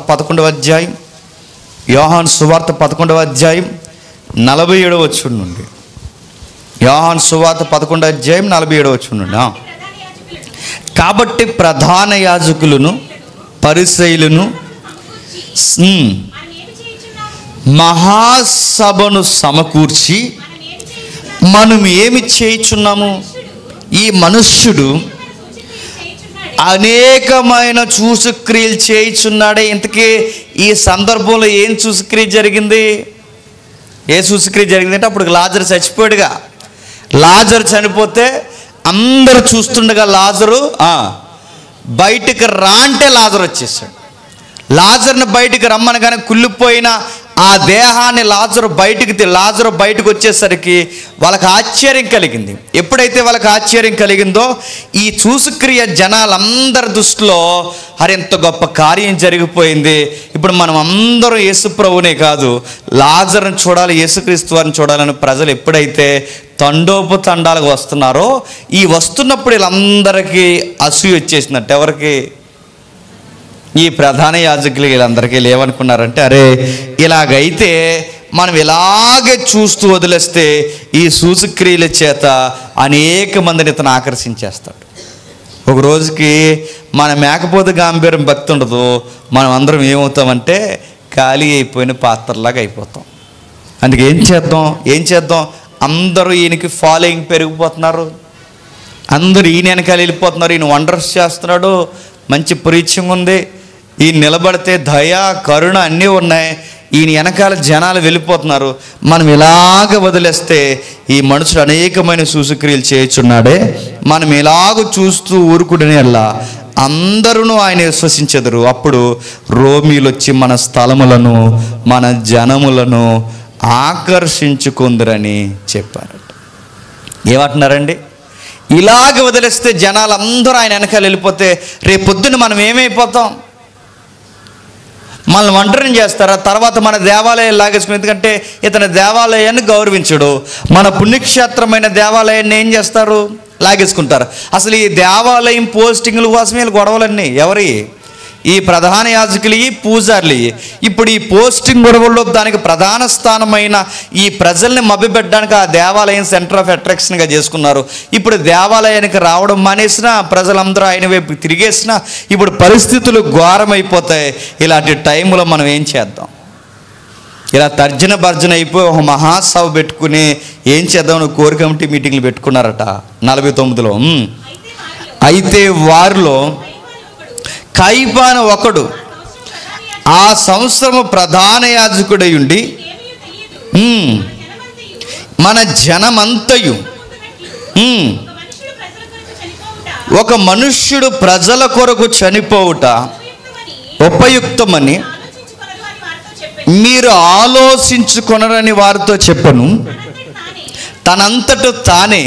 S1: 11వ అధ్యాయం, యోహాను సువార్త 11వ అధ్యాయం 47వ వచనం నుండి. యోహాను సువార్త 11వ అధ్యాయం 47వ వచనం నుండి. కాబట్టి ప్రధాన యాజకులను పరిసయ్యులను మహాసభను సమకూర్చి మనం ఏమి చేయుచున్నాము, ఈ మనుష్యుడు అనేకమైన సూచక్రియలు చేయుచున్నాడే. ఇంతకీ ఈ సందర్భంలో ఏం సూచక్రియ జరిగింది? ఏ సూచక్రియ జరిగిందంటే అప్పుడు లాజరు చచ్చిపోయాడుగా. లాజరు చనిపోతే అందరూ చూస్తుండగా లాజరు బయటికి రా అంటే లాజరు వచ్చేసాడు. లాజర్ని బయటికి రమ్మనగానే కుళ్ళిపోయిన ఆ దేహాన్ని లాజరు బయటకు వచ్చేసరికి వాళ్ళకి ఆశ్చర్యం కలిగింది. ఎప్పుడైతే వాళ్ళకి ఆశ్చర్యం కలిగిందో ఈ సూచక్రియ జనాలందరి దృష్టిలో ఎంత గొప్ప కార్యం జరిగిపోయింది, ఇప్పుడు మనం అందరం యేసుప్రభునే కాదు లాజర్ని చూడాలి, యేసుక్రీస్తు వారిని చూడాలని ప్రజలు ఎప్పుడైతే తండోపతండాలకు వస్తున్నారో, ఈ వస్తున్నప్పుడు వీళ్ళందరికీ అసూయ వచ్చేసినట్టు. ఎవరికి? ఈ ప్రధాన యాజకులు వీళ్ళందరికీ లేవనుకున్నారంటే, అరే ఇలాగైతే మనం ఇలాగే చూస్తూ వదిలేస్తే ఈ సూచక్రియల చేత అనేక మందిని ఇతను ఆకర్షించేస్తాడు. ఒక రోజుకి మన మేకపోతే గాంభీర్యం భక్తి ఉండదు, మనం అందరం ఏమవుతామంటే ఖాళీ అయిపోయిన పాత్రలాగా అయిపోతాం. అందుకే ఏం చేద్దాం అందరూ ఈయనకి ఫాలోయింగ్ పెరిగిపోతున్నారు, అందరూ ఈయన వెనకాల వెళ్ళిపోతున్నారు. ఈయన వండర్స్ చేస్తున్నాడు, మంచి ప్రీచింగ్ ఉంది, ఈయన నిలబడితే దయ కరుణ అన్నీ ఉన్నాయి, ఈయన వెనకాల జనాలు వెళ్ళిపోతున్నారు. మనం ఇలాగ వదిలేస్తే ఈ మనుషుడు అనేకమైన సూచక్రియలు చేయుచున్నాడే, మనం ఇలాగ చూస్తూ ఊరుకునేలా అందరూ ఆయన విశ్వసించెదరు. అప్పుడు రోమీలు వచ్చి మన స్థలములను మన జనములను ఆకర్షించుకుందరని చెప్పారు. ఏమంటున్నారండి? ఇలాగ వదిలేస్తే జనాలు అందరూ ఆయన వెనకాల వెళ్ళిపోతే రేపు పొద్దున్న మనం ఏమైపోతాం? మనల్ని ఒంటరిని చేస్తారా? తర్వాత మన దేవాలయాలు లాగేసుకుని, ఎందుకంటే ఇతని దేవాలయాన్ని గౌరవించడు, మన పుణ్యక్షేత్రమైన దేవాలయాన్ని ఏం చేస్తారు? లాగేసుకుంటారు. అసలు ఈ దేవాలయం పోస్టింగ్ల కోసమే గొడవలన్నీ ఎవరి? ఈ ప్రధాన యాజకులు, ఈ పూజారులు. ఇప్పుడు ఈ పోస్టింగ్ గొడవల్లో దానికి ప్రధాన స్థానమైన ఈ ప్రజల్ని మభ్యపెట్టడానికి ఆ దేవాలయం సెంటర్ ఆఫ్ అట్రాక్షన్గా చేసుకున్నారు. ఇప్పుడు దేవాలయానికి రావడం మానేసినా, ప్రజలందరూ ఆయన వైపు తిరిగేసినా ఇప్పుడు పరిస్థితులు ఘోరమైపోతాయి. ఇలాంటి టైంలో మనం ఏం చేద్దాం? ఇలా తర్జన భర్జన అయిపోయి ఒక మహాసభ పెట్టుకుని ఏం చేద్దాం కోర్ కమిటీ మీటింగ్లు పెట్టుకున్నారట 49లో. అయితే వారిలో కైఫా అని ఒకడు ఆ సంవత్సరము ప్రధాన యాజకుడై ఉండి మన జనమంతయు ఒక మనుష్యుడు ప్రజల కొరకు చనిపోవుట ఉపయుక్తమని మీరు ఆలోచించుకొనరని వారితో చెప్పను. తనంతట తానే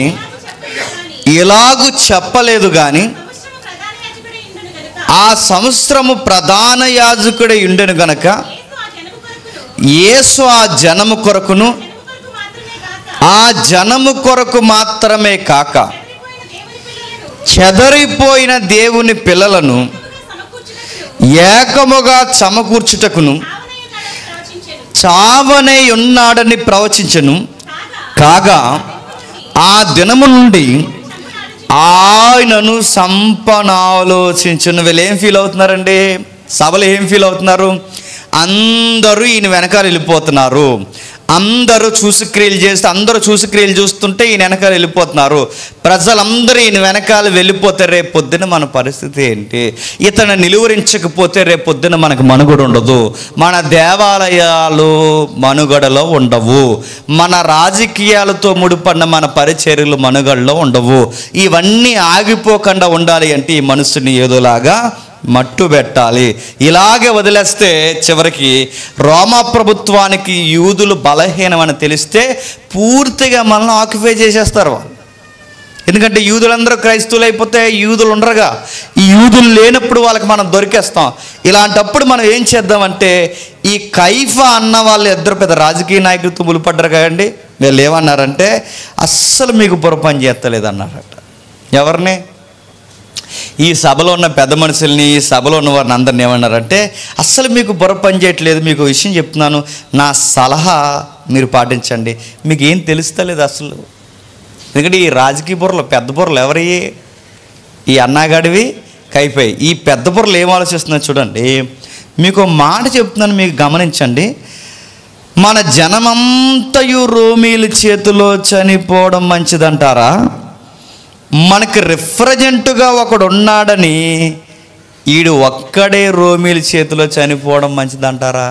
S1: ఇలాగూ చెప్పలేదు కానీ ఆ సంవత్సరము ప్రధాన యాజకుడై ఉండెను గనక యేసు ఆ జనము కొరకును ఆ జనము కొరకు మాత్రమే కాక చెదరిపోయిన దేవుని పిల్లలను ఏకముగా సమకూర్చుటకును చావనే ఉన్నాడని ప్రవచించెను. కాగా ఆ దినము నుండి ఆయనను సంపనాలోచించును. వీళ్ళు ఏం ఫీల్ అవుతున్నారండి? సభలు ఏం ఫీల్ అవుతున్నారు? అందరూ ఈయన వెనకాల వెళ్ళిపోతున్నారు, అందరూ చూసుక్రియలు చేస్తే అందరూ చూసుక్రియలు చూస్తుంటే ఈయన వెనకాల వెళ్ళిపోతున్నారు. ప్రజలందరూ ఈయన వెనకాల వెళ్ళిపోతే రేపు పొద్దున మన పరిస్థితి ఏంటి? ఇతను నిలువరించకపోతే రేపు పొద్దున మనకు మనుగడ ఉండదు, మన దేవాలయాలు మనుగడలో ఉండవు, మన రాజకీయాలతో ముడిపడిన మన పరిచర్యలు మనుగడలో ఉండవు. ఇవన్నీ ఆగిపోకుండా ఉండాలి అంటే ఈ మనసుని ఏదోలాగా మట్టు పెట్టాలి. ఇలాగే వదిలేస్తే చివరికి రోమా ప్రభుత్వానికి యూదులు బలహీనమని తెలిస్తే పూర్తిగా మనల్ని ఆక్యుపై చేసేస్తారు వాళ్ళు. ఎందుకంటే యూదులందరూ క్రైస్తవులు అయిపోతే యూదులు ఉండరుగా, ఈ యూదులు లేనప్పుడు వాళ్ళకి మనం దొరికేస్తాం. ఇలాంటప్పుడు మనం ఏం చేద్దామంటే ఈ కైఫా అన్న వాళ్ళు ఇద్దరు పెద్ద రాజకీయ నాయకులతో ముడిపడ్డారు కదండి. వీళ్ళు ఏమన్నారంటే అస్సలు మీకు పొరపని చేస్తలేదు అన్నారట. ఎవరిని? ఈ సభలో ఉన్న పెద్ద మనుషుల్ని, ఈ సభలో ఉన్న వారిని అందరిని ఏమన్నారంటే అస్సలు మీకు బుర్ర పని చేయట్లేదు, మీకు విషయం చెప్తున్నాను, నా సలహా మీరు పాటించండి, మీకు ఏం తెలుస్తలేదు అసలు. ఎందుకంటే ఈ రాజకీయ బుర్రలు పెద్ద బుర్రలు ఎవరి? ఈ అన్నాగాడివి కైఫై. ఈ పెద్ద బుర్రలు ఏం ఆలోచిస్తున్నాయి చూడండి. మీకు మాట చెప్తున్నాను, మీకు గమనించండి. మన జనమంతయు రోమీల చేతిలో చనిపోవడం మంచిదంటారా? మనకి రిప్రజెంట్గా ఒకడు ఉన్నాడని ఈడు ఒక్కడే రోమీల చేతిలో చనిపోవడం మంచిదంటారా?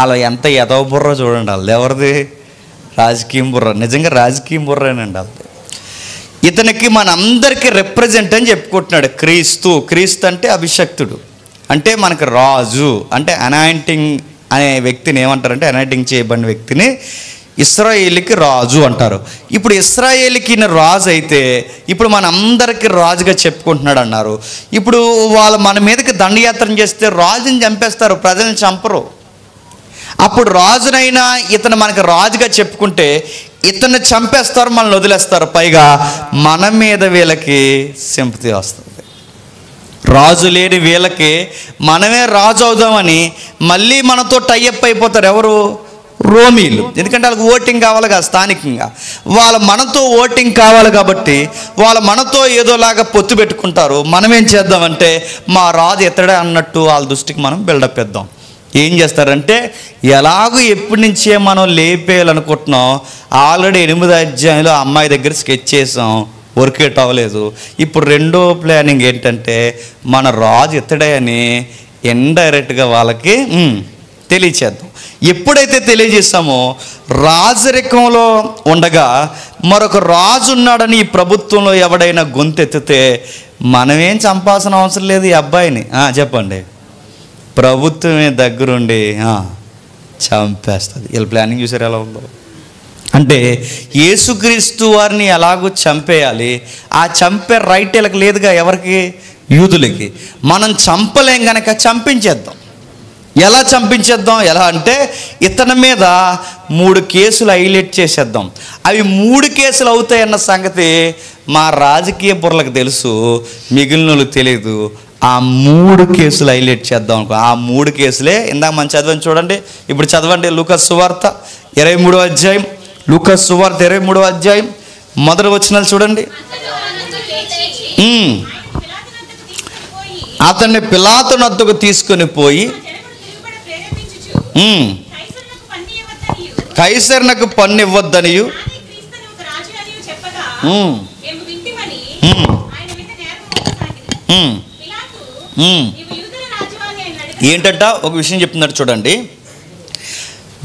S1: అలా ఎంత ఎదవ బుర్ర చూడండి. వాళ్ళు ఎవరిది? రాజకీయం బుర్ర. నిజంగా రాజకీయం బుర్రేనండి వాళ్ళది. ఇతనికి మనందరికీ రిప్రజెంట్ అని చెప్పుకుంటున్నాడు. క్రీస్తు అంటే అభిషక్తుడు, అంటే మనకు రాజు, అంటే అనాయింటింగ్ అనే వ్యక్తిని ఏమంటారంటే అనాయింటింగ్ చేయబడిన వ్యక్తిని ఇశ్రాయేలుకి రాజు అంటారు. ఇప్పుడు ఇశ్రాయేలుకి రాజు అయితే ఇప్పుడు మనందరికీ రాజుగా చెప్పుకుంటున్నాడు అన్నారు. ఇప్పుడు వాళ్ళు మన మీదకి దండయాత్ర చేస్తే రాజుని చంపేస్తారు, ప్రజల్ని చంపరు. అప్పుడు రాజునైనా ఇతను మనకి రాజుగా చెప్పుకుంటే ఇతన్ని చంపేస్తారు, మనల్ని వదిలేస్తారు, పైగా మన మీద వీళ్ళకి సింపతి వస్తుంది. రాజు లేని వీళ్ళకి మనమే రాజు అవుదామని మళ్ళీ మనతో టైఅప్ అయిపోతారు. ఎవరు? రోమీలు. ఎందుకంటే వాళ్ళకి ఓటింగ్ కావాలి కదా స్థానికంగా. వాళ్ళు మనతో ఓటింగ్ కావాలి కాబట్టి వాళ్ళు మనతో ఏదోలాగా పొత్తు పెట్టుకుంటారు. మనం ఏం చేద్దామంటే మా రాజు ఎత్తడే అన్నట్టు వాళ్ళ దృష్టికి మనం బిల్డప్ ఇద్దాం. ఏం చేస్తారంటే ఎలాగో ఎప్పటి నుంచే మనం లేపేయాలనుకుంటున్నాం, ఆల్రెడీ 8వ అధ్యాయంలో అమ్మాయి దగ్గర స్కెచ్ చేసాం, వర్కౌట్ అవ్వలేదు. ఇప్పుడు రెండో ప్లానింగ్ ఏంటంటే మన రాజు ఇతడే అని ఇండైరెక్ట్గా వాళ్ళకి తెలియచేద్దాం. ఎప్పుడైతే తెలియజేస్తామో రాజరికంలో ఉండగా మరొక రాజు ఉన్నాడని ఈ ప్రభుత్వంలో ఎవడైనా గొంతెత్తితే మనమేం చంపాల్సిన అవసరం లేదు ఈ అబ్బాయిని. చెప్పండి, ప్రభుత్వమే దగ్గరుండి చంపేస్తుంది. వీళ్ళ ప్లానింగ్ చూసారు ఎలా ఉందో. అంటే యేసుక్రీస్తు వారిని ఎలాగో చంపేయాలి, ఆ చంపే రైట్ వీళ్ళకి లేదుగా, ఎవరికి? యూదులకి. మనం చంపలేం కనుక చంపించేద్దాం. ఎలా చంపించేద్దాం? ఎలా అంటే ఇతని మీద 3 కేసులు హైలైట్ చేసేద్దాం. అవి 3 కేసులు అవుతాయన్న సంగతి మా రాజకీయ బుర్రలకు తెలుసు, మిగిలిన వాళ్ళకి తెలియదు. ఆ 3 కేసులు హైలైట్ చేద్దాం అనుకో. ఆ 3 కేసులే ఇందాక మనం చదవని చూడండి. ఇప్పుడు చదవండి లూకా సువార్త 23వ అధ్యాయం. లూకా సువార్త 23వ అధ్యాయం మొదటి వచనాలు చూడండి. అతన్ని పిలాతు నద్దకు తీసుకొని పోయి కైసరునకు పన్ను ఇవ్వద్దనియు ఏంటంట ఒక విషయం చెప్తున్నారు చూడండి.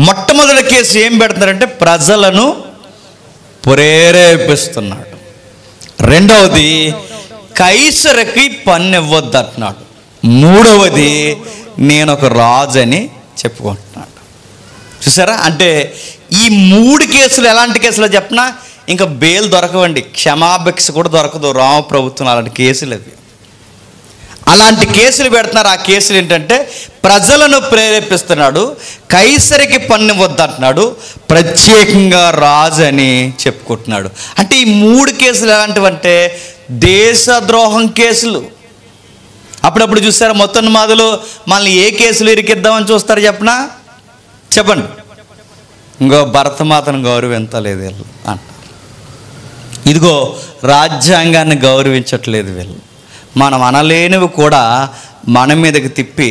S1: మొట్టమొదటి కేసు ఏం పెడుతున్నారంటే ప్రజలను ప్రేరేపిస్తున్నాడు. రెండవది కైసరుకి పన్ను ఇవ్వద్దు అంటున్నాడు. మూడవది నేను ఒక రాజు అని చెప్పుకుంటున్నాడు. చూసారా? అంటే ఈ 3 కేసులు ఎలాంటి కేసులు చెప్పినా ఇంకా బెయిల్ దొరకవండి, క్షమాభిక్ష కూడా దొరకదు రామ ప్రభుత్వం. అలాంటి కేసులు అవి, అలాంటి కేసులు పెడుతున్నారు. ఆ కేసులు ఏంటంటే ప్రజలను ప్రేరేపిస్తున్నాడు, కైసరికి పన్ను వద్దంటున్నాడు, ప్రత్యేకంగా రాజు అని చెప్పుకుంటున్నాడు. అంటే ఈ 3 కేసులు ఎలాంటివంటే దేశద్రోహం కేసులు. అప్పుడప్పుడు చూస్తారా మొత్తం మాదులు మనల్ని ఏ కేసులు ఇరికిద్దామని చూస్తారు చెప్పండి. ఇంకో భరతమాతను గౌరవించలేదు వీళ్ళు అంటారు. ఇదిగో రాజ్యాంగాన్ని గౌరవించట్లేదు వీళ్ళు. మనం అనలేనివి కూడా మన మీదకి తిప్పి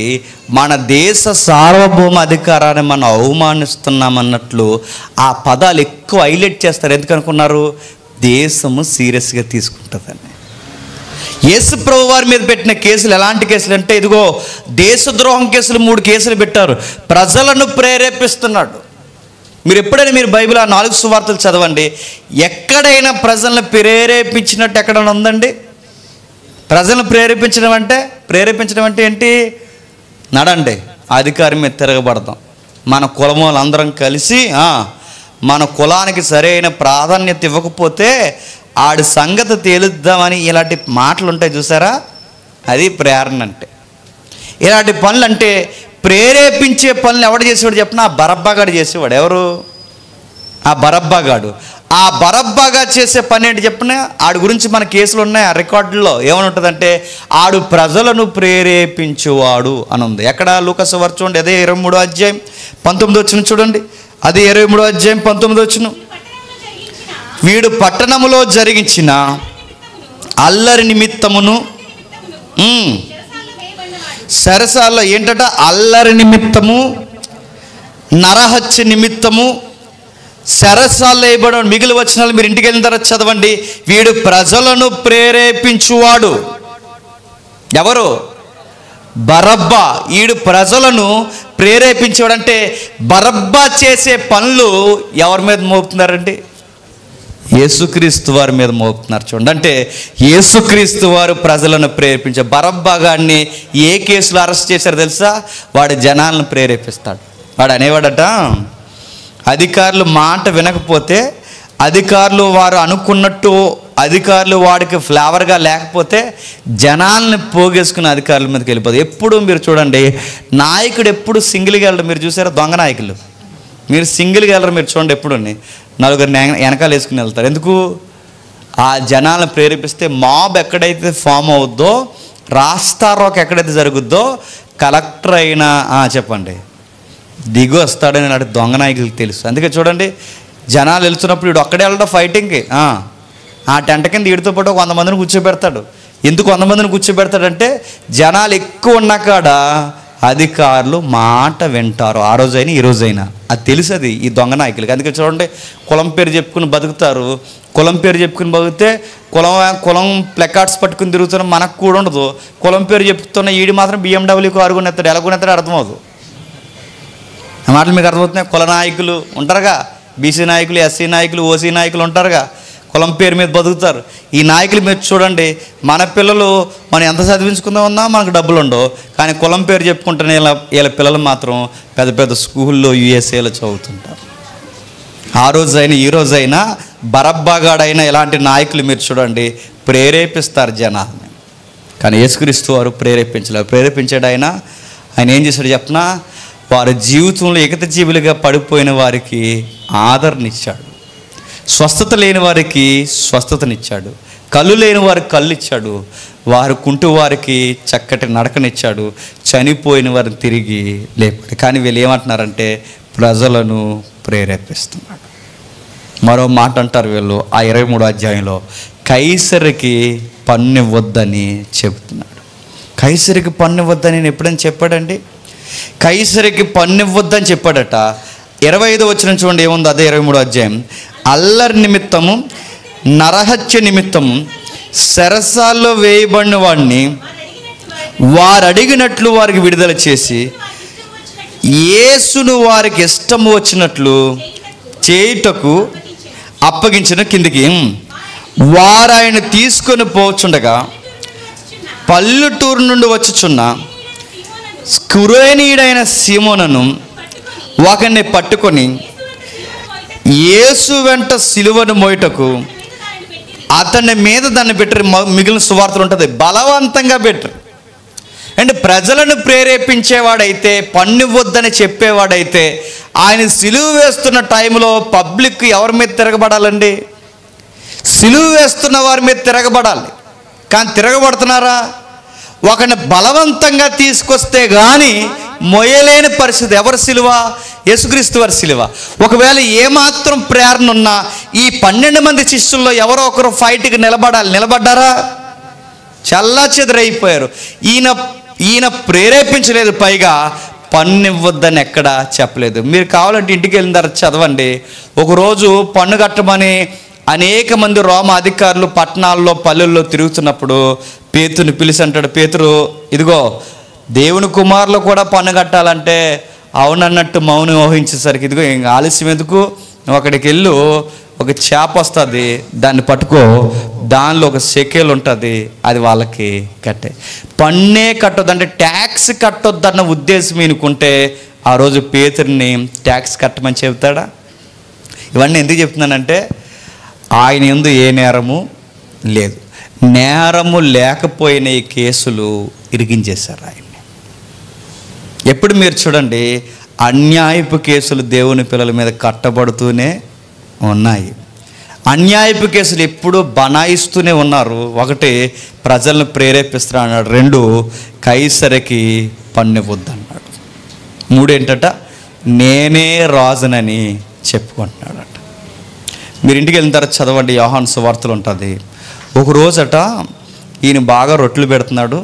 S1: మన దేశ సార్వభౌమ అధికారాన్ని మనం అవమానిస్తున్నామన్నట్లు ఆ పదాలు ఎక్కువ హైలైట్ చేస్తారు. ఎందుకనుకున్నారు? దేశము సీరియస్గా తీసుకుంటుందని. యేసుప్రభు వారి మీద పెట్టిన కేసులు ఎలాంటి కేసులు అంటే ఇదిగో దేశద్రోహం కేసులు 3 కేసులు పెట్టారు. ప్రజలను ప్రేరేపిస్తున్నాడు. మీరు ఎప్పుడైనా మీరు బైబిల్ ఆ 4 సువార్తలు చదవండి, ఎక్కడైనా ప్రజలను ప్రేరేపించినట్టు ఎక్కడైనా ఉందండి? ప్రజలను ప్రేరేపించడం అంటే ఏంటి? నడండి, అధికారం మీద తిరగబడతాం, మన కులం వాళ్ళందరం కలిసి మన కులానికి సరైన ప్రాధాన్యత ఇవ్వకపోతే ఆడి సంగతి తేలుద్దామని ఇలాంటి మాటలు ఉంటాయి చూసారా? అది ప్రేరణ అంటే. ఇలాంటి పనులు అంటే ప్రేరేపించే పనులు ఎవడు చేసేవాడు చెప్పిన? ఆ బరబ్బాగాడు చేసేవాడు. ఎవరు? ఆ బరబ్బాగాడు. ఆ బరబ్బాగా చేసే పని ఏంటి చెప్పిన? ఆడి గురించి మన కేసులు ఉన్నాయి. ఆ రికార్డుల్లో ఏమని ఉంటుందంటే ఆడు ప్రజలను ప్రేరేపించువాడు అని ఉంది. ఎక్కడ? లూకా సువార్త చూడండి, అదే 23వ అధ్యాయం 19వ వచనం చూడండి. అదే 23వ అధ్యాయం 19వ వచనం. వీడు పట్టణములో జరిగించిన అల్లరి నిమిత్తమును సరసాల్లో ఏంటంటే అల్లరి నిమిత్తము, నరహత్య నిమిత్తము సరసాల్లో వేయబడిన మిగిలి వచనాలు మీరు ఇంటికి వెళ్ళిన తర్వాత చదవండి. వీడు ప్రజలను ప్రేరేపించువాడు. ఎవరు? బరబ్బా. వీడు ప్రజలను ప్రేరేపించేవాడు. అంటే బరబ్బా చేసే పనులు ఎవరి మీద మోపుతున్నారండి? యేసుక్రీస్తు వారి మీద మోపుతున్నారు. చూడండి, అంటే యేసుక్రీస్తు వారు ప్రజలను ప్రేరేపించే. బరబ్బా గారిని ఏ కేసులో అరెస్ట్ చేశారో తెలుసా? వాడు జనాలను ప్రేరేపిస్తాడు. వాడు అనేవాడట, అధికారులు మాట వినకపోతే, అధికారులు వారు అనుకున్నట్టు అధికారులు వాడికి ఫ్లేవర్గా లేకపోతే జనాల్ని పోగేసుకుని అధికారుల మీదకి వెళ్ళిపోతుంది. ఎప్పుడు మీరు చూడండి, నాయకుడు ఎప్పుడు సింగిల్గా వెళ్ళరు. మీరు చూసారా దొంగ నాయకులు? మీరు సింగిల్గా వెళ్ళరు. మీరు చూడండి, ఎప్పుడు 4 వెనకాల వేసుకుని వెళ్తారు. ఎందుకు? ఆ జనాలను ప్రేరేపిస్తే మాబ్ ఎక్కడైతే ఫామ్ అవుద్దో, రాస్తారోకి ఎక్కడైతే జరుగుద్దో, కలెక్టర్ అయినా చెప్పండి దిగు వస్తాడని నాటి దొంగ నాయకులకు తెలుసు. అందుకే చూడండి, జనాలు వెళ్తున్నప్పుడు వీడు ఒక్కడే వెళ్ళడం ఫైటింగ్కి. ఆ టెంట కింద వీడితో పాటు 100 మందిని కూర్చోబెడతాడు. ఎందుకు 100 మందిని కూర్చోబెడతాడంటే జనాలు ఎక్కువ ఉన్నకాడ అధికారులు మాట వింటారు. ఆ రోజైనా ఈ రోజైనా అది తెలుసు. అది ఈ దొంగ నాయకులకి. అందుకే చూడండి, కులం పేరు చెప్పుకుని బతుకుతారు. కులం పేరు చెప్పుకుని బతికితే కులం ప్లకార్డ్స్ పట్టుకుని తిరుగుతున్న మనకు కూడా ఉండదు. కులం పేరు చెప్పుతున్న ఈడి మాత్రం BMW కారు కొనేస్తాడు. ఎలా కొనేస్తాడు అర్థమవుతుంది. ఆ మాటలు మీకు అర్థమవుతున్నాయి. కుల నాయకులు ఉంటారుగా, బీసీ నాయకులు, ఎస్సీ నాయకులు, ఓసీ నాయకులు ఉంటారుగా, కులం పేరు మీద బతుకుతారు. ఈ నాయకుల మీద చూడండి, మన పిల్లలు మనం ఎంత చదివించుకుందాం ఉన్నా మనకు డబ్బులు ఉండవు, కానీ కులం పేరు చెప్పుకుంటున్న వీళ్ళ పిల్లలు మాత్రం పెద్ద పెద్ద స్కూల్లో USAలో చదువుతుంటారు. ఆ రోజైనా ఈ రోజైనా బరబ్బాగాడైనా ఇలాంటి నాయకులు మీరు చూడండి ప్రేరేపిస్తారు జనాన్ని. కానీ యేసుక్రీస్తు వారు ప్రేరేపించలేరు. ప్రేరేపించాడు ఆయన ఏం చేశాడు చెప్పనా? వారి జీవితంలో ఏకత జీవులుగా పడిపోయిన వారికి ఆదరణిచ్చాడు, స్వస్థత లేని వారికి స్వస్థతనిచ్చాడు, కళ్ళు లేని వారికి కళ్ళు ఇచ్చాడు, వారు కుంటు వారికి చక్కటి నడకనిచ్చాడు, చనిపోయిన వారిని తిరిగి లేపాడు. కానీ వీళ్ళు ఏమంటున్నారంటే ప్రజలను ప్రేరేపిస్తున్నాడు. మరో మాట అంటారు వీళ్ళు ఆ 23వ అధ్యాయంలో, కైసరికి పన్ను ఇవ్వద్దని చెబుతున్నాడు. కైసరికి పన్ను ఇవ్వద్దని నేను ఎప్పుడైనా చెప్పాడండి? కైసరికి పన్ను ఇవ్వద్దని చెప్పాడట. 25వ వచనం చూడండి ఏముంది అదే 23వ అధ్యాయం. అల్లరి నిమిత్తము, నరహత్య నిమిత్తము సరసాల్లో వేయబడిన వాడిని వారు అడిగినట్లు వారికి విడుదల చేసి, యేసును వారికి ఇష్టము వచ్చినట్లు చేయుటకు అప్పగించిన కిందికి వారు ఆయన తీసుకొని పోచుండగా పల్లెటూరు నుండి వచ్చుచున్న కురేనీయుడైన సీమోనను ఒకరిని పట్టుకొని యేసు వెంట సిలువను మోయుటకు అతని మీద దాన్ని పెట్టరు. మిగిలిన సువార్తలు ఉంటుంది, బలవంతంగా పెట్టరు. అంటే ప్రజలను ప్రేరేపించేవాడైతే, పన్ను వద్దని చెప్పేవాడైతే, ఆయన సిలువ వేస్తున్న టైంలో పబ్లిక్ ఎవరి మీద తిరగబడాలండి? సిలువ వేస్తున్న వారి మీద తిరగబడాలి. కానీ తిరగబడుతున్నారా? ఒకరిని బలవంతంగా తీసుకొస్తే కానీ మొయ్యలేని పరిస్థితి. ఎవరి సిలువ? యేసుక్రీస్తు వారి సిలువ. ఒకవేళ ఏమాత్రం ప్రేరణ ఉన్నా ఈ 12 మంది శిష్యుల్లో ఎవరో ఒకరు ఫైట్కి నిలబడాలి. నిలబడ్డారా? చల్లా చెదరైపోయారు. ఈయన ప్రేరేపించలేదు, పైగా పన్ను ఇవ్వద్దని ఎక్కడా చెప్పలేదు. మీరు కావాలంటే ఇంటికి వెళ్ళిన తర్వాత చదవండి. ఒకరోజు పన్ను కట్టమని అనేక మంది రోమ అధికారులు పట్టణాల్లో పల్లెల్లో తిరుగుతున్నప్పుడు పేతురుని పిలిచి అంటాడు, పేతురు ఇదిగో దేవుని కుమారులు కూడా పన్ను కట్టాలంటే అవునన్నట్టు మౌనం ఊహించేసరికి, ఇదిగో ఇంక ఆలస్యం ఎందుకు, నువ్వు అక్కడికి వెళ్ళు, ఒక చేప వస్తుంది, దాన్ని పట్టుకో, దానిలో ఒక షెకెల్ ఉంటుంది, అది వాళ్ళకి కట్టే. పన్నే కట్టొద్దు అంటే ట్యాక్స్ కట్టొద్దన్న ఉద్దేశం ఈయనకుంటే ఆ రోజు పేతురుని ట్యాక్స్ కట్టమని చెబుతాడా? ఇవన్నీ ఎందుకు చెప్తున్నానంటే ఆయన యందు ఏ నేరము లేదు. నేరము లేకపోయిన ఈ కేసులు ఇరిగించేశారు ఆయన్ని. ఎప్పుడు మీరు చూడండి అన్యాయపు కేసులు దేవుని పిల్లల మీద కట్టబడుతూనే ఉన్నాయి. అన్యాయపు కేసులు ఎప్పుడూ బనాయిస్తూనే ఉన్నారు. ఒకటి ప్రజలను ప్రేరేపిస్తున్నా అన్నాడు, 2 కైసరికి పన్ను ఇవ్వద్దన్నాడు, 3 ఏంటట నేనే రాజునని చెప్పుకుంటున్నాడట. మీరు ఇంటికి వెళ్ళిన తర్వాత చదవండి, యోహాను సువార్తలు ఉంటుంది. ఒక రోజట ఈయన బాగా రొట్టెలు పెడుతున్నాడు,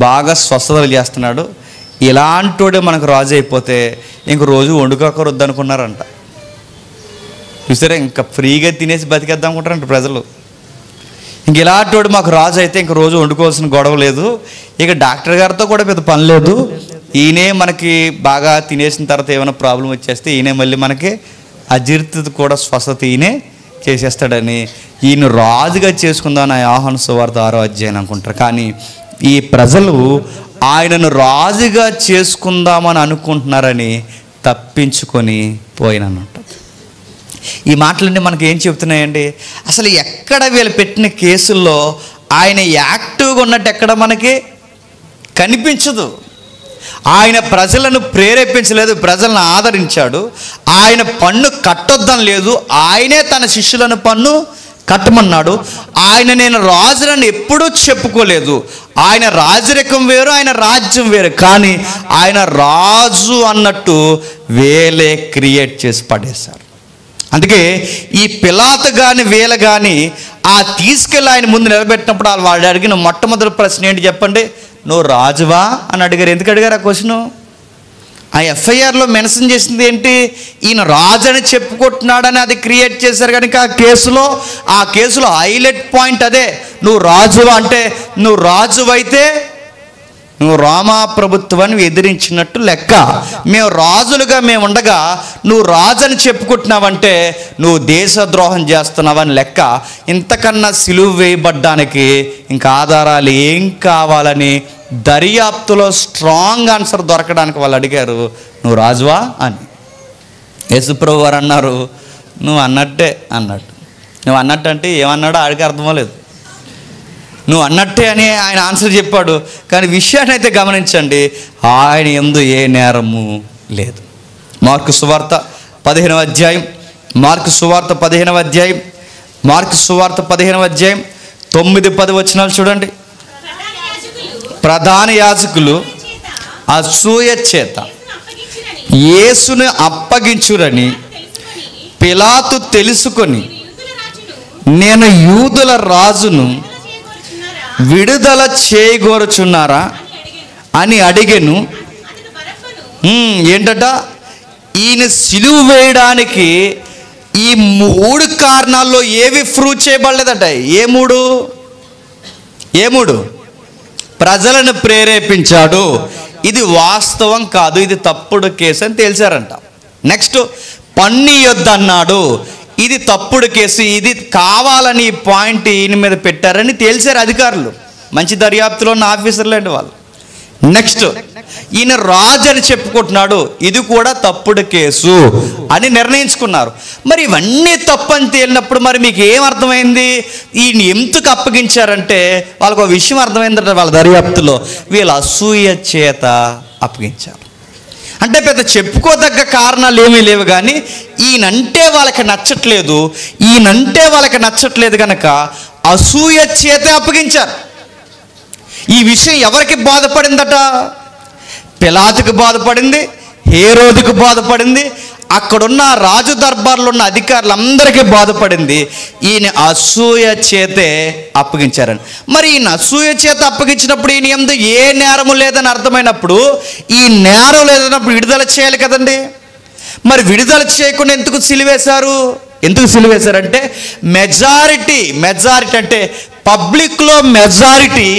S1: బాగా స్వస్థతలు చేస్తున్నాడు. ఇలాంటోడే మనకు రాజు అయిపోతే ఇంక రోజు వండుకోకరొద్దు అనుకున్నారంట. చూసారా, ఇంకా ఫ్రీగా తినేసి బతికేద్దాం అనుకుంటారంట ప్రజలు. ఇంక ఇలాంటోడు మాకు రాజు అయితే ఇంక రోజు వండుకోవాల్సిన గొడవ లేదు, ఇక డాక్టర్ గారితో కూడా పెద్ద పని లేదు, ఈయనే మనకి బాగా తినేసిన తర్వాత ఏమైనా ప్రాబ్లం వచ్చేస్తే ఈయనే మళ్ళీ మనకి అజీర్తి కూడా స్వస్థత ఈయనే చేసేస్తాడని ఈయన రాజుగా చేసుకుందామని యోహాను సువార్త 6వ అధ్యాయం అనుకుంటారు. కానీ ఈ ప్రజలు ఆయనను రాజుగా చేసుకుందామని అనుకుంటున్నారని తప్పించుకొని పోయినట్టు. ఈ మాటలన్నీ మనకి ఏం చెబుతున్నాయండి? అసలు ఎక్కడ వీళ్ళు పెట్టిన కేసుల్లో ఆయన యాక్టివ్గా ఉన్నట్టు ఎక్కడ మనకి కనిపించదు. ఆయన ప్రజలను ప్రేరేపించలేదు, ప్రజలను ఆదరించాడు. ఆయన పన్ను కట్టొద్దని లేదు, ఆయనే తన శిష్యులను పన్ను కట్టమన్నాడు. ఆయన నేను రాజునని ఎప్పుడూ చెప్పుకోలేదు. ఆయన రాజరికం వేరు, ఆయన రాజ్యం వేరు. కానీ ఆయన రాజు అన్నట్టు వేలే క్రియేట్ చేసి పడేశారు. అందుకే ఈ పిలాతు కానీ వీళ్ళ కానీ ఆ తీసుకెళ్ళి ఆయన ముందు నిలబెట్టినప్పుడు వాళ్ళు అడిగిన మొట్టమొదటి ప్రశ్న ఏంటి చెప్పండి? నువ్వు రాజువా అని అడిగారు. ఎందుకు అడిగారు ఆ క్వశ్చను? ఆ ఎఫ్ఐఆర్లో మెన్షన్ చేసింది ఏంటి? ఈయన రాజు అని చెప్పుకుంటున్నాడని అది క్రియేట్ చేశారు కనుక ఆ కేసులో హైలైట్ పాయింట్ అదే. నువ్వు రాజువా అంటే నువ్వు రాజువైతే నువ్వు రోమా ప్రభుత్వాన్ని ఎదిరించినట్టు లెక్క. మేము రాజులుగా మేము ఉండగా నువ్వు రాజు అని చెప్పుకుంటున్నావంటే నువ్వు దేశద్రోహం చేస్తున్నావని లెక్క. ఇంతకన్నా సిలువ వేయబడ్డానికి ఇంకా ఆధారాలు ఏం కావాలని దర్యాప్తులో స్ట్రాంగ్ ఆన్సర్ దొరకడానికి వాళ్ళు అడిగారు, నువ్వు రాజువా అని. యేసుప్రభు వారు అన్నారు, నువ్వు అన్నట్టే అన్నట్టు. నువ్వు అన్నట్టు అంటే ఏమన్నాడో ఆడికి అర్థమో లేదు. నువ్వు అన్నట్టే అని ఆయన ఆన్సర్ చెప్పాడు. కానీ విషయాన్ని అయితే గమనించండి, ఆయన యందు ఏ నేరము లేదు. మార్కు సువార్త 15వ అధ్యాయం 9-10 వచనాలు చూడండి. ప్రధాన యాజకులు అసూయ చేత యేసును అప్పగించురని పిలాతు తెలుసుకొని, నేను యూదుల రాజును విడుదల చేయగోరుచున్నారా అని అడిగెను. ఏంటట? ఈయన సిలువ వేయడానికి ఈ 3 కారణాల్లో ఏవి ప్రూవ్ చేయబడలేదట. ఏ మూడు? ప్రజలను ప్రేరేపించాడు, ఇది వాస్తవం కాదు, ఇది తప్పుడు కేసు అని తేల్చారంట. నెక్స్ట్, పన్నియొద్దన్నాడు, ఇది తప్పుడు కేసు, ఇది కావాలని పాయింట్ ఈయన మీద పెట్టారని తేల్చారు అధికారులు, మంచి దర్యాప్తులో ఉన్న ఆఫీసర్లు అండి వాళ్ళు. నెక్స్ట్, ఈయన రాజు అని చెప్పుకుంటున్నాడు, ఇది కూడా తప్పుడు కేసు అని నిర్ణయించుకున్నారు. మరి ఇవన్నీ తప్పని తేలినప్పుడు మరి మీకు ఏం అర్థమైంది? ఈయన ఎందుకు అప్పగించారంటే వాళ్ళకు ఒక విషయం అర్థమైందంటే వాళ్ళ దర్యాప్తులో వీళ్ళ అసూయ చేత అప్పగించారు. అంటే పెద్ద చెప్పుకోదగ్గ కారణాలు ఏమీ లేవు, కానీ ఈయనంటే వాళ్ళకి నచ్చట్లేదు కనుక అసూయ చేతే అప్పగించారు. ఈ విషయం ఎవరికి బాధపడిందట? పిలాతుకు బాధపడింది, హేరోదుకు బాధపడింది, అక్కడున్న రాజు దర్బార్లో ఉన్న అధికారులందరికీ బాధపడింది. ఈయన అసూయ చేతే అప్పగించారని. మరి ఈయన అసూయ చేత అప్పగించినప్పుడు ఈయన యందు ఏ నేరము లేదని అర్థమైనప్పుడు, ఈ నేరం లేదన్నప్పుడు విడుదల చేయాలి కదండి. మరి విడుదల చేయకుండా ఎందుకు సిలువేశారంటే మెజారిటీ అంటే పబ్లిక్లో మెజారిటీ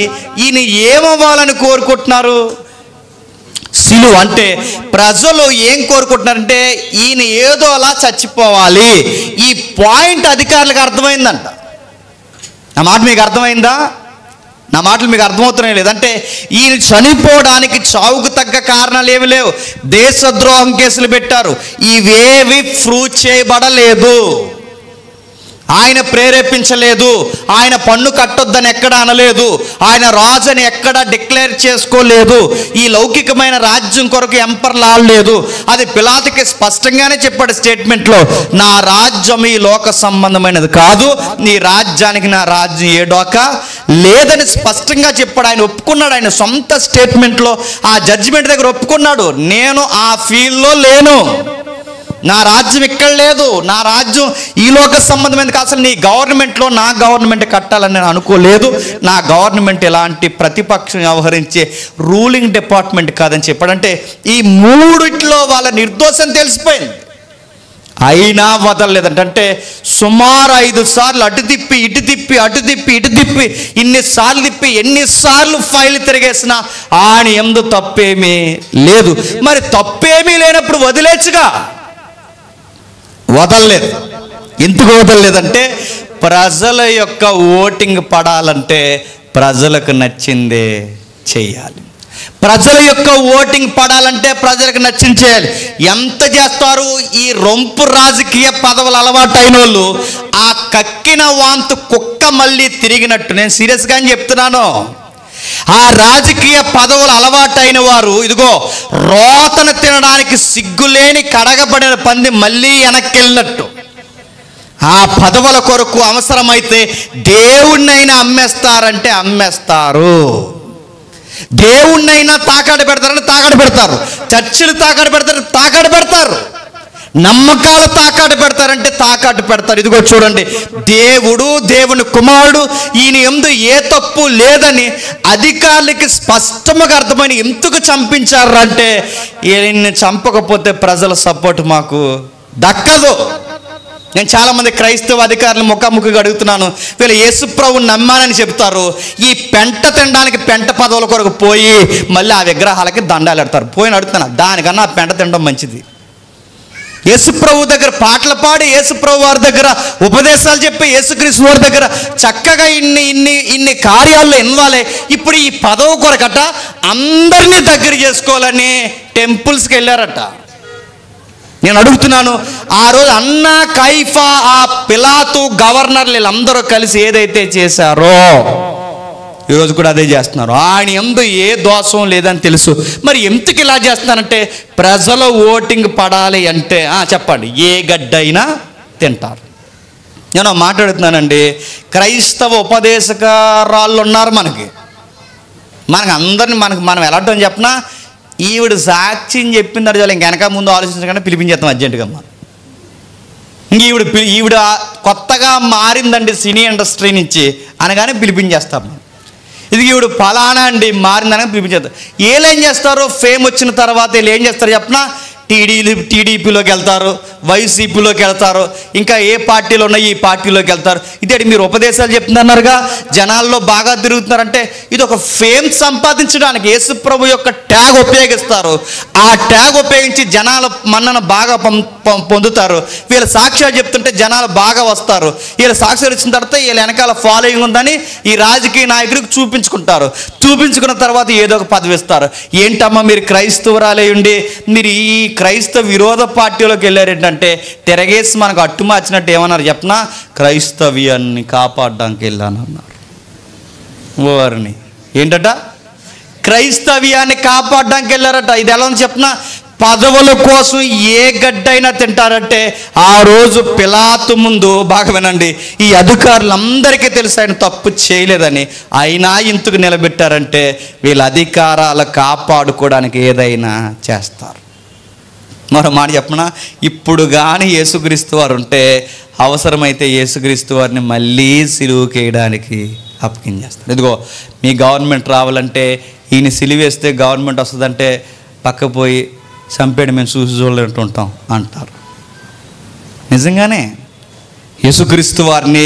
S1: ఈయన ఏమవ్వాలని కోరుకుంటున్నారు? సిలువ అంటే ప్రజలు ఏం కోరుకుంటున్నారంటే ఈయన ఏదో అలా చచ్చిపోవాలి. ఈ పాయింట్ అధికారులకు అర్థమైందంట. నా మాట మీకు అర్థమైందా? నా మాటలు మీకు అర్థమవుతున్నాయి లేదంటే ఈయన చనిపోవడానికి చావుకు తగ్గ కారణాలు ఏమి లేవు. దేశద్రోహం కేసులు పెట్టారు, ఇవేవి ప్రూవ్ చేయబడలేదు. ఆయన ప్రేరేపించలేదు, ఆయన పన్ను కట్టొద్దని ఎక్కడ అనలేదు, ఆయన రాజుని ఎక్కడ డిక్లేర్ చేసుకోలేదు, ఈ లౌకికమైన రాజ్యం కొరకు ఎంపర్లు ఆడలేదు. అది పిలాతుకి స్పష్టంగానే చెప్పాడు స్టేట్మెంట్లో, నా రాజ్యం ఈ లోక సంబంధమైనది కాదు, నీ రాజ్యానికి నా రాజ్యం ఏ డోకా లేదని స్పష్టంగా చెప్పాడు. ఆయన ఒప్పుకున్నాడు, ఆయన సొంత స్టేట్మెంట్లో ఆ జడ్జిమెంట్ దగ్గర ఒప్పుకున్నాడు, నేను ఆ ఫీల్డ్లో లేను, నా రాజ్యం ఇక్కడ లేదు, నా రాజ్యం ఈ లోక సంబంధమైనది కాదు, అసలు నీ గవర్నమెంట్లో నా గవర్నమెంట్ కట్టాలని నేను అనుకోలేదు, నా గవర్నమెంట్ ఎలాంటి ప్రతిపక్షం వ్యవహరించే రూలింగ్ డిపార్ట్మెంట్ కాదని చెప్పాడంటే ఈ మూడిట్లో వాళ్ళ నిర్దోషం తెలిసిపోయింది. అయినా వదలలేదంటే సుమారు 5 సార్లు అటు తిప్పి ఇటు తిప్పి ఇన్నిసార్లు తిప్పి ఎన్నిసార్లు ఫైల్ తిరిగేసినా ఆయన యందు తప్పేమీ లేదు. మరి తప్పేమీ లేనప్పుడు వదిలేచ్చుగా, వదలలేదు. ఎందుకు వదలలేదంటే ప్రజల యొక్క ఓటింగ్ పడాలంటే ప్రజలకు నచ్చిందే చేయాలి. ప్రజల యొక్క ఓటింగ్ పడాలంటే ప్రజలకు నచ్చింది చేయాలి. ఎంత చేస్తారు? ఈ రొంపు రాజకీయ పదవులు అలవాటు అయిన వాళ్ళు ఆ కక్కిన వాంతు కుక్క మళ్ళీ తిరిగినట్టు, నేను సీరియస్గా చెప్తున్నాను, ఆ రాజకీయ పదవులు అలవాటైన వారు ఇదిగో రోతను తినడానికి సిగ్గులేని కడగబడిన పంది మళ్ళీ వెనక్కి వెళ్ళినట్టు ఆ పదవుల కొరకు అవసరమైతే దేవుణ్ణైనా అమ్మేస్తారంటే అమ్మేస్తారు, దేవుణ్ణైనా తాకట్టు పెడతారంటే తాకట్టు పెడతారు, చర్చిలు తాకట్టు పెడతారు, నమ్మకాలు తాకట్టు పెడతారంటే తాకట్టు పెడతారు. ఇదిగో చూడండి, దేవుడు, దేవుని కుమారుడు, ఈయన యందు ఏ తప్పు లేదని అధికారులకి స్పష్టంగా అర్థమైన ఎందుకు చంపించారంటే ఈయన్ని చంపకపోతే ప్రజల సపోర్ట్ మాకు దక్కదు. నేను చాలామంది క్రైస్తవ అధికారులు ముఖాముఖిగా అడుగుతున్నాను, వీళ్ళు యేసుప్రభుని నమ్మానని చెప్తారు, ఈ పెంట తినడానికి పెంట పదవుల కొరకు పోయి మళ్ళీ ఆ విగ్రహాలకి దండాలు పెడతారు. పోయిన అడుగుతున్నా, దానికన్నా ఆ పెంట తినడం మంచిది. యేసుప్రభు దగ్గర పాటలు పాడి, యేసుప్రభు వారి దగ్గర ఉపదేశాలు చెప్పి, యేసుక్రీస్తు వారి దగ్గర చక్కగా ఇన్ని కార్యాల్లో ఇన్వాల్వ్ అయ్యి ఇప్పుడు ఈ పదవి కొరకట అందరినీ దగ్గర చేసుకోవాలని టెంపుల్స్కి వెళ్ళారట. నేను అడుగుతున్నాను, ఆ రోజు అన్నా, కైఫా, ఆ పిలాతు, గవర్నర్లు వీళ్ళందరూ కలిసి ఏదైతే చేశారో ఈరోజు కూడా అదే చేస్తున్నారు. ఆయన యందు ఏ దోషం లేదని తెలుసు, మరి ఎందుకు ఇలా చేస్తున్నారంటే ప్రజల ఓటింగ్ పడాలి అంటే చెప్పండి, ఏ గడ్డైనా తింటారు. నేను మాట్లాడుతున్నానండి, క్రైస్తవ ఉపదేశకారాళ్ళు ఉన్నారు మనకి అందరిని మనం ఎలాంటి చెప్పినా ఈవిడ సాక్షిని చెప్పింది చాలు, ఇంక వెనక ముందు ఆలోచించకుండా పిలిపించేస్తాం అర్జెంటుగా. ఈవిడ కొత్తగా మారిందండి సినీ ఇండస్ట్రీ నుంచి అనగానే పిలిపించేస్తాం. ఇది ఈవిడ ఫలానా అండి మారిందని పిలిపించేస్తారు. వీళ్ళు ఏం చేస్తారు, ఫేమ్ వచ్చిన తర్వాత వీళ్ళు ఏం చేస్తారు చెప్పినా, టీడీపీలోకి వెళ్తారు, వైసీపీలోకి వెళ్తారు, ఇంకా ఏ పార్టీలో ఉన్నాయి ఈ పార్టీలోకి వెళ్తారు. ఇదే మీరు ఉపదేశాలు చెప్తున్నారుగా, జనాల్లో బాగా తిరుగుతున్నారంటే ఇది ఒక ఫేమ్ సంపాదించడానికి యేసుప్రభు యొక్క ట్యాగ్ ఉపయోగిస్తారు. ఆ ట్యాగ్ ఉపయోగించి జనాల మన్నన బాగా పొందుతారు. వీళ్ళ సాక్ష్యాలు చెప్తుంటే జనాలు బాగా వస్తారు. వీళ్ళ సాక్ష్యాలు ఇచ్చిన తర్వాత వీళ్ళ వెనకాల ఫాలోయింగ్ ఉందని ఈ రాజకీయ నాయకుడికి చూపించుకుంటారు. చూపించుకున్న తర్వాత ఏదో ఒక పదవి ఇస్తారు. ఏంటమ్మా మీరు క్రైస్తవురాలే ఉండి మీరు ఈ క్రైస్తవ విరోధ పార్టీలోకి వెళ్ళారేంటంటే తిరగేసి మనకు అట్టుమార్చినట్టు ఏమన్నారు చెప్పనా, క్రైస్తవ్యాన్ని కాపాడడానికి వెళ్ళానన్నారు. వారిని ఏంటట, క్రైస్తవ్యాన్ని కాపాడడానికి వెళ్ళారట. ఇది ఎలా ఉంది చెప్పనా, పదవుల కోసం ఏ గడ్డైనా తింటారంటే ఆ రోజు పిలాతు ముందు బాగా వినండి, ఈ అధికారులందరికీ తెలుసు ఆయన తప్పు చేయలేదని, అయినా ఇందుకు నిలబెట్టారంటే వీళ్ళ అధికారాలు కాపాడుకోవడానికి ఏదైనా చేస్తారు. మరో మాట చెప్పనా, ఇప్పుడు కానీ యేసుక్రీస్తు వారు ఉంటే అవసరమైతే యేసుక్రీస్తు వారిని మళ్ళీ సిలువకి వేయడానికి అప్పగించేస్తారు. ఇదిగో మీ గవర్నమెంట్ రావాలంటే ఈయన సిలువేస్తే గవర్నమెంట్ వస్తుందంటే పక్కపోయి చంపేడు మేము చూడలేంటుంటాం అంటారు. నిజంగానే యేసుక్రీస్తు వారిని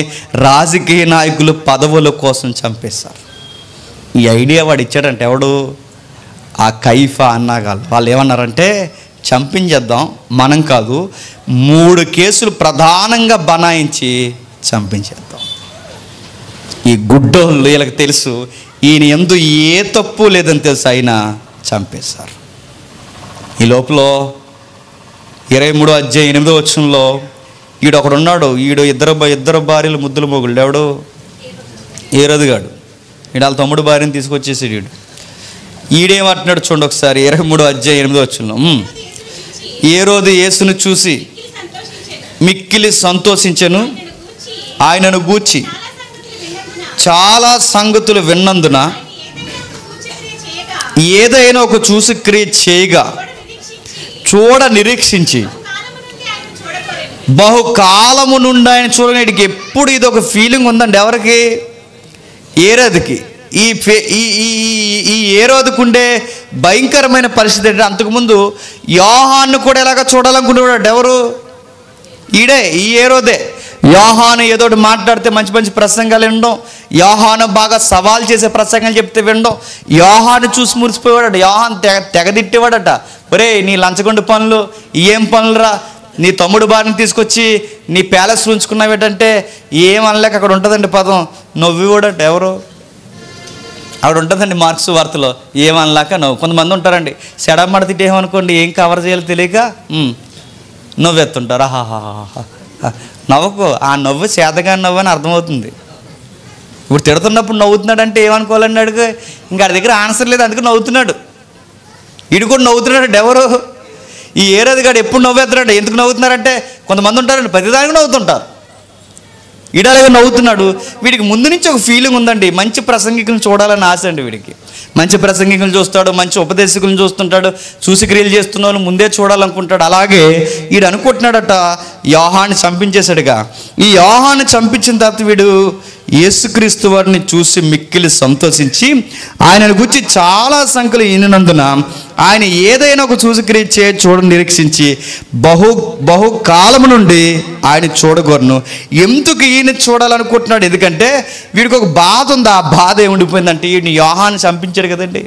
S1: రాజకీయ నాయకులు పదవుల కోసం చంపేశారు. ఈ ఐడియా వాడు ఇచ్చాడంటే ఎవడు, ఆ కైఫా అన్నాగాళ్ళు. వాళ్ళు ఏమన్నారంటే చంపించేద్దాం, మనం కాదు 3 కేసులు ప్రధానంగా బనాయించి చంపించేద్దాం. ఈ గుడ్డోళ్ళు వీళ్ళకి తెలుసు ఈయన యందు ఏ తప్పు లేదని తెలుసు, అయినా చంపేశారు. ఈ లోపల 23:8 ఈడు ఒకడున్నాడు, ఈడు ఇద్దరు భార్యలు ముద్దుల మొగుళ్ళు. ఎవడు, ఏరోదుగాడు. ఈడు వాళ్ళ తమ్ముడు భార్యని తీసుకొచ్చేసాడు. ఈడేమంటున్నాడు చూడండి ఒకసారి, 23:8 ఏరోదు యేసును చూసి మిక్కిలి సంతోషించెను, ఆయనను గూర్చి చాలా సంగతులు విన్నందున ఏదైనా ఒక చూసి క్రియ చేయగా చూడ నిరీక్షించి బహుకాలము నుండి ఆయన చూడడానికి ఎప్పుడు ఇది ఒక ఫీలింగ్ ఉందండి. ఎవరికి, ఏరోదుకి. ఈ ఏరోదుకుండే భయంకరమైన పరిస్థితి అంటే అంతకుముందు యోహాను కూడా ఎలాగ చూడాలనుకునేవాడు. ఎవరు, ఈడే, ఈ ఏరోదే. యోహాను ఏదోటి మాట్లాడితే మంచి మంచి ప్రసంగాలు వినడం, యోహాను బాగా సవాల్ చేసే ప్రసంగాలు చెప్తే వినడం, యోహాను చూసి మురిసిపోయాడట. యోహాను తెగదిట్టేవాడట, ఒరే నీ లంచగొండ పనులు ఏం పనులురా, నీ తమ్ముడు భార్యని తీసుకొచ్చి నీ ప్యాలెస్ ఉంచుకున్నావేటంటే ఏమనలేక అక్కడ ఉంటుందండి పదం, నవ్వివాడట. ఎవరు, ఆవిడ ఉంటుందండి మార్క్స్ వార్తలో, ఏమనలాక నవ్వు. కొంతమంది ఉంటారండి సెడమడ తిట్టేమనుకోండి ఏం కవర్ చేయాలో తెలియక నవ్వెత్తుంటారు. ఆహాహా, నవ్వుకో, ఆ నవ్వు చేతగాని నవ్వు అని అర్థమవుతుంది. ఇప్పుడు తిడుతున్నప్పుడు నవ్వుతున్నాడంటే ఏమనుకోవాలండి అడుగు, ఇంకా ఆడి దగ్గర ఆన్సర్ లేదు, అందుకే నవ్వుతున్నాడు. ఇడు కూడా నవ్వుతున్నాడు. ఎవరు, ఈ ఏరోది గాడు ఎప్పుడు నవ్వేస్తున్నాడు. ఎందుకు నవ్వుతున్నారంటే కొంతమంది ఉంటారండి ప్రతిదానికి నవ్వుతుంటారు. ఈడలాగా నవ్వుతున్నాడు. వీడికి ముందు నుంచి ఒక ఫీలింగ్ ఉందండి, మంచి ప్రసంగికులను చూడాలని ఆశ అండి వీడికి. మంచి ప్రసంగికులను చూస్తాడు, మంచి ఉపదేశకులను చూస్తుంటాడు, చూసి క్రియలు చేస్తున్న వాళ్ళు ముందే చూడాలనుకుంటాడు. అలాగే వీడు అనుకుంటున్నాడట యోహాన్ని చంపించేశాడుగా. ఈ యోహాన్ని చంపించిన తర్వాత వీడు యేసుక్రీస్తు వారిని చూసి మిక్కిలి సంతోషించి ఆయనను గురించి చాలా సంఖ్యలు ఈనినందున ఆయన ఏదైనా ఒక చూసుక్రియ చూడని నిరీక్షించి బహుకాలము నుండి ఆయన చూడగోరును. ఎందుకు ఈయన చూడాలనుకుంటున్నాడు? ఎందుకంటే వీడికి ఒక బాధ ఉంది. ఆ బాధ ఏముండిపోయిందంటే వీడిని యోహాన్ని చంపించాడు కదండి.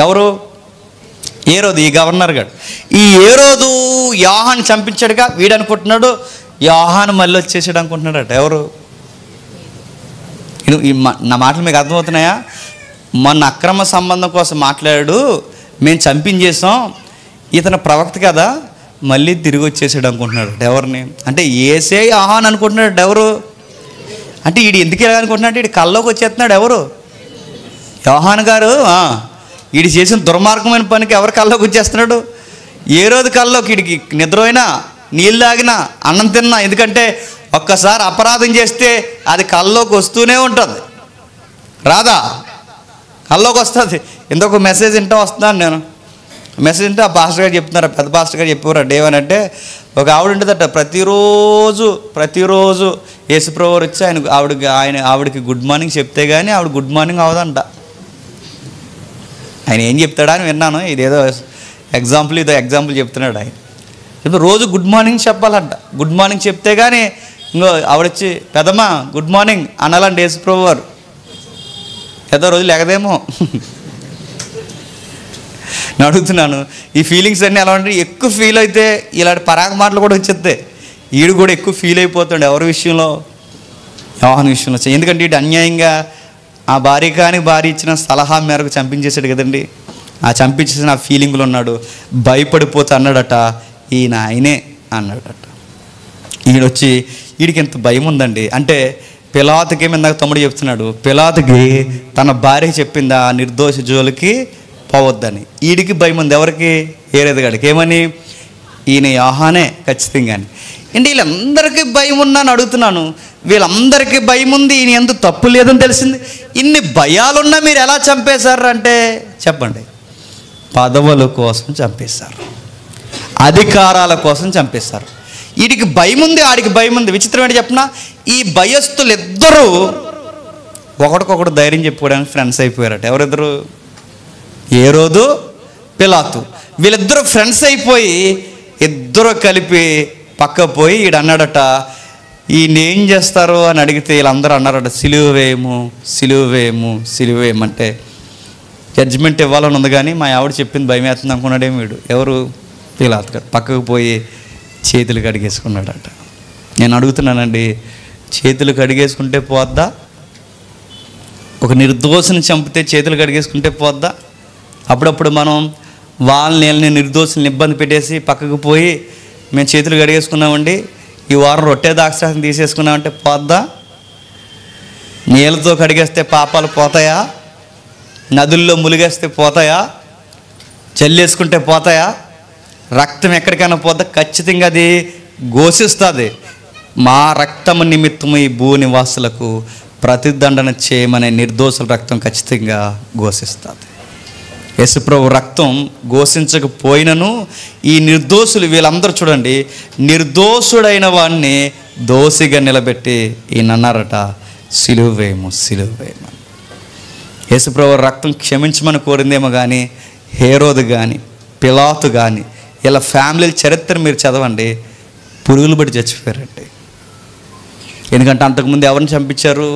S1: ఎవరు? ఏరోదు, ఈ గవర్నర్ గారు. ఈ ఏరోదు యోహాన్ని చంపించాడుగా. వీడు అనుకుంటున్నాడు యోహాను మళ్ళీ వచ్చేసాడు అనుకుంటున్నాడట. ఎవరు? నా మాటలు మీకు అర్థమవుతున్నాయా? మొన్న అక్రమ సంబంధం కోసం మాట్లాడాడు, మేము చంపించేసాం, ఇతను ప్రవక్త కదా, మళ్ళీ తిరిగి వచ్చేసాడు అనుకుంటున్నాడు. ఎవరిని అంటే ఏసే యోహాను అనుకుంటున్నాడు. ఎవరు అంటే వీడు ఎందుకు ఎలా అనుకుంటున్నాడు? వీడు కల్లోకి వచ్చేస్తున్నాడు. ఎవరు? యోహాను గారు. వీడు చేసిన దుర్మార్గమైన పనికి ఎవరు కల్లోకి వచ్చేస్తున్నాడు? ఏ రోజు కల్లోకి వీడికి నిద్రపోయినా, నీళ్ళు తాగినా, అన్నం తిన్నా, ఎందుకంటే ఒక్కసారి అపరాధం చేస్తే అది కల్లోకి వస్తూనే ఉంటుంది. రాదా? కల్లోకి వస్తుంది. ఇంకొక మెసేజ్ వింటూ వస్తున్నాను నేను. మెసేజ్ వింటే ఆ పాస్టర్ గారు చెప్తున్నారు, పెద్ద పాస్టర్ గారు చెప్పేవారు ఏమనంటే, ఒక ఆవిడ ఉంటుందట, ప్రతిరోజు యేసుప్రభు వచ్చి ఆవిడకి గుడ్ మార్నింగ్ చెప్తే కానీ ఆవిడ గుడ్ మార్నింగ్ అవదంట. ఆయన ఏం చెప్తాడా అని విన్నాను. ఇదేదో ఎగ్జాంపుల్ చెప్తున్నాడు ఆయన. ఇప్పుడు రోజు గుడ్ మార్నింగ్ చెప్పాలంట. గుడ్ మార్నింగ్ చెప్తే కానీ ఇంకో ఆవిడొచ్చి పెద్దమ్మ గుడ్ మార్నింగ్ అనాలండి యేసుప్రభు వారు. ఏదో రోజు లేకదేమో నేను అడుగుతున్నాను. ఈ ఫీలింగ్స్ అన్నీ ఎలా ఉంటాయి? ఎక్కువ ఫీల్ అయితే ఇలాంటి పరాగ మాటలు కూడా వచ్చేస్తాయి. ఈడు కూడా ఎక్కువ ఫీల్ అయిపోతాడు. ఎవరి విషయంలో? యోహాను విషయంలో. ఎందుకంటే వీడు అన్యాయంగా ఆ భార్య ఇచ్చిన సలహా మేరకు చంపించేశాడు కదండి. ఆ చంపించేసిన ఆ ఫీలింగ్లో ఉన్నాడు. భయపడిపోతే అన్నాడట, ఈయన ఆయనే అన్నాడట. ఈయనొచ్చి వీడికి ఎంత భయం ఉందండి అంటే, పిలాతుకి ఇందాక తమ్ముడు చెప్తున్నాడు, పిలాతుకి తన భార్య చెప్పింది ఆ నిర్దోష జోలికి పోవద్దని. వీడికి భయం ఉంది. ఎవరికి? ఏరేది గాడికి. ఏమని? ఈయన యోహానే ఖచ్చితంగా అని. అంటే వీళ్ళందరికీ భయం ఉందని అడుగుతున్నాను. వీళ్ళందరికీ భయం ఉంది, ఈయన ఎందుకు తప్పు లేదని తెలిసింది. ఇన్ని భయాలున్నా మీరు ఎలా చంపేశారు అంటే చెప్పండి. పదవుల కోసం చంపేశారు, అధికారాల కోసం చంపేశారు. వీడికి భయం ఉంది, ఆడికి భయం ఉంది. విచిత్రం ఏంటి చెప్పిన, ఈ భయస్థులు ఇద్దరూ ఒకడికొకడు ధైర్యం చెప్పుకోవడానికి ఫ్రెండ్స్ అయిపోయారట. ఎవరిద్దరు? ఏరోదు, పిలాతు. వీళ్ళిద్దరూ ఫ్రెండ్స్ అయిపోయి ఇద్దరు కలిపి పక్క పోయి ఈడు అన్నాడట, ఈయన ఏం చేస్తారు అని అడిగితే వీళ్ళందరూ అన్నారట, సిలువేము అంటే జడ్జిమెంట్ ఇవ్వాలని ఉంది కానీ మా ఆవిడ చెప్పింది భయం వేస్తుంది అనుకున్నాడేమో వీడు. ఎవరు? పిలాతు గారు. పక్కకు పోయి చేతులు కడిగేసుకున్నాడట. నేను అడుగుతున్నానండి, చేతులు కడిగేసుకుంటే పోద్దా? ఒక నిర్దోషిని చంపితే చేతులు కడిగేసుకుంటే పోద్దా? అప్పుడప్పుడు మనం వాళ్ళని నిర్దోషుల్ని ఇబ్బంది పెట్టేసి పక్కకు పోయి మేము చేతులు కడిగేసుకున్నామండి, ఈ వారం రొట్టె ద్రాక్షారసం తీసేసుకున్నామంటే పోద్దా? నీళ్ళతో కడిగేస్తే పాపాలు పోతాయా? నదుల్లో ములిగేస్తే పోతాయా? చల్లేసుకుంటే పోతాయా? రక్తం ఎక్కడికైనా పోతే ఖచ్చితంగా అది ఘోషిస్తుంది. మా రక్తము నిమిత్తము ఈ భూనివాసులకు ప్రతిదండన చేయమనే నిర్దోషుల రక్తం ఖచ్చితంగా ఘోషిస్తుంది. యేసుప్రభు రక్తం ఘోషించకపోయినను ఈ నిర్దోషులు వీళ్ళందరూ చూడండి, నిర్దోషుడైన వాడిని దోషిగా నిలబెట్టి ఈయన అన్నారట, సిలువేము. యేసుప్రభు రక్తం క్షమించమని కోరిందేమో కానీ హేరోదు కానీ పిలాతు కానీ ఇలా ఫ్యామిలీల చరిత్ర మీరు చదవండి, పురుగులు పడి చచ్చిపోయారండి. ఎందుకంటే అంతకుముందు ఎవరిని చంపించారు?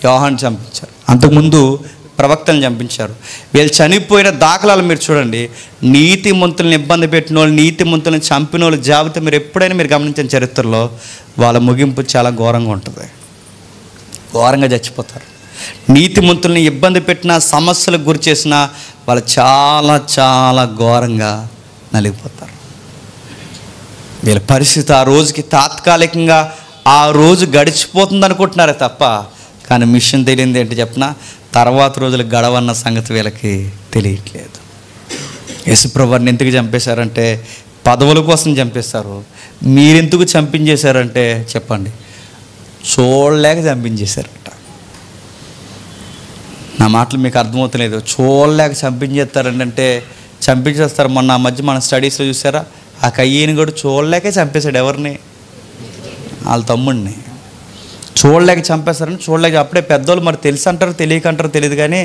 S1: యోహాన్ని చంపించారు. అంతకుముందు ప్రవక్తలను చంపించారు. వీళ్ళు చనిపోయిన దాఖలాలు మీరు చూడండి. నీతిమంతులను ఇబ్బంది పెట్టిన వాళ్ళు, నీతిమంతులను చంపిన వాళ్ళు జాబితా మీరు ఎప్పుడైనా మీరు గమనించిన చరిత్రలో వాళ్ళ ముగింపు చాలా ఘోరంగా ఉంటుంది. ఘోరంగా చచ్చిపోతారు. నీతిమంతుల్ని ఇబ్బంది పెట్టిన, సమస్యలకు గురి చేసిన వాళ్ళు చాలా చాలా ఘోరంగా నలిగిపోతారు. వీళ్ళ పరిస్థితి ఆ రోజుకి తాత్కాలికంగా ఆ రోజు గడిచిపోతుంది అనుకుంటున్నారే తప్ప, కానీ మిషన్ తెలియంది ఏంటి చెప్పిన, తర్వాత రోజులు గడవన్న సంగతి వీళ్ళకి తెలియట్లేదు. యేసుప్రభుని ఎందుకు చంపేశారంటే పదవుల కోసం చంపేశారు. మీరెందుకు చంపించేశారంటే చెప్పండి, చూడలేక చంపించేశారట. నా మాటలు మీకు అర్థమవుతలేదు. చూడలేక చంపించేస్తారంటే చంపించేస్తారు. మొన్న ఆ మధ్య మన స్టడీస్లో చూసారా, ఆ కయ్యని కూడా చూడలేకే చంపేశాడు. ఎవరిని? వాళ్ళ తమ్ముడిని చూడలేక చంపేస్తారని. చూడలేక అప్పుడే పెద్దోళ్ళు మరి తెలిసి అంటారు తెలియక అంటారు తెలియదు, కానీ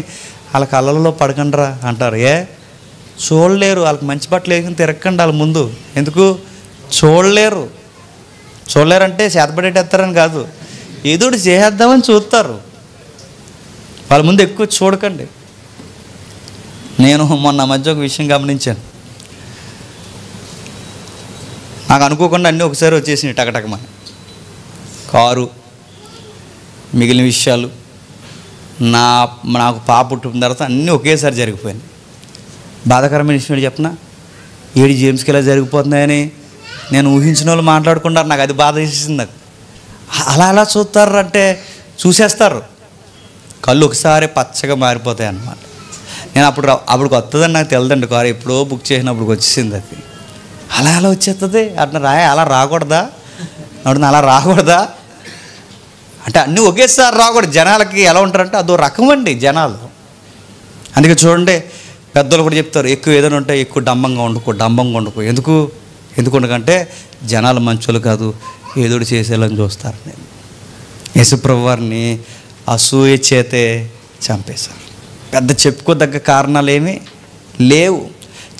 S1: వాళ్ళ కళ్ళల్లో పడకండ్రా అంటారు. చూడలేరు. వాళ్ళకి మంచి బట్టలు వేసుకుని తిరగకండి వాళ్ళ ముందు. ఎందుకు చూడలేరు? చూడలేరంటే చేతపడేటేస్తారని కాదు, ఏదో చేసేద్దామని చూస్తారు. వాళ్ళ ముందు ఎక్కువ చూడకండి. నేను మొన్న మధ్య ఒక విషయం గమనించాను. నాకు అనుకోకుండా అన్నీ ఒకసారి వచ్చేసినాయి టకటకమని. కారు, మిగిలిన విషయాలు, నాకు పాప పుట్టిన తర్వాత అన్నీ ఒకేసారి జరిగిపోయినాయి. బాధాకరమైన విషయం చెప్పనా, ఏడి జేమ్స్కి ఇలా జరిగిపోతున్నాయని నేను ఊహించిన వాళ్ళు మాట్లాడుకుంటారు. నాకు అది బాధ వేసేసింది. నాకు అలా చూస్తారు అంటే చూసేస్తారు. కళ్ళు ఒకసారి పచ్చగా మారిపోతాయి అన్నమాట. నేను అప్పుడు వస్తుందని నాకు తెలియదండి. కారు ఎప్పుడో బుక్ చేసినప్పుడు వచ్చేసింది. అది అలా వచ్చేస్తుంది అట్లా అలా రాకూడదా? అలా రాకూడదా అంటే అన్నీ ఒకేసారి రాకూడదు. జనాలకి ఎలా ఉంటారంటే అదో రకం అండి జనాలు. అందుకే చూడండి, పెద్దలు కూడా చెప్తారు, ఎక్కువ ఏదైనా ఉంటే ఎక్కువ డంబంగా వండుకో. ఎందుకు ఉండకంటే జనాలు మంచోళ్ళు కాదు, ఏదోటి చేసేయాలని చూస్తారు. నేను యేసుప్రభు వారిని అసూయ చేతే చంపేశారు. పెద్ద చెప్పుకోదగ్గ కారణాలు ఏమీ లేవు.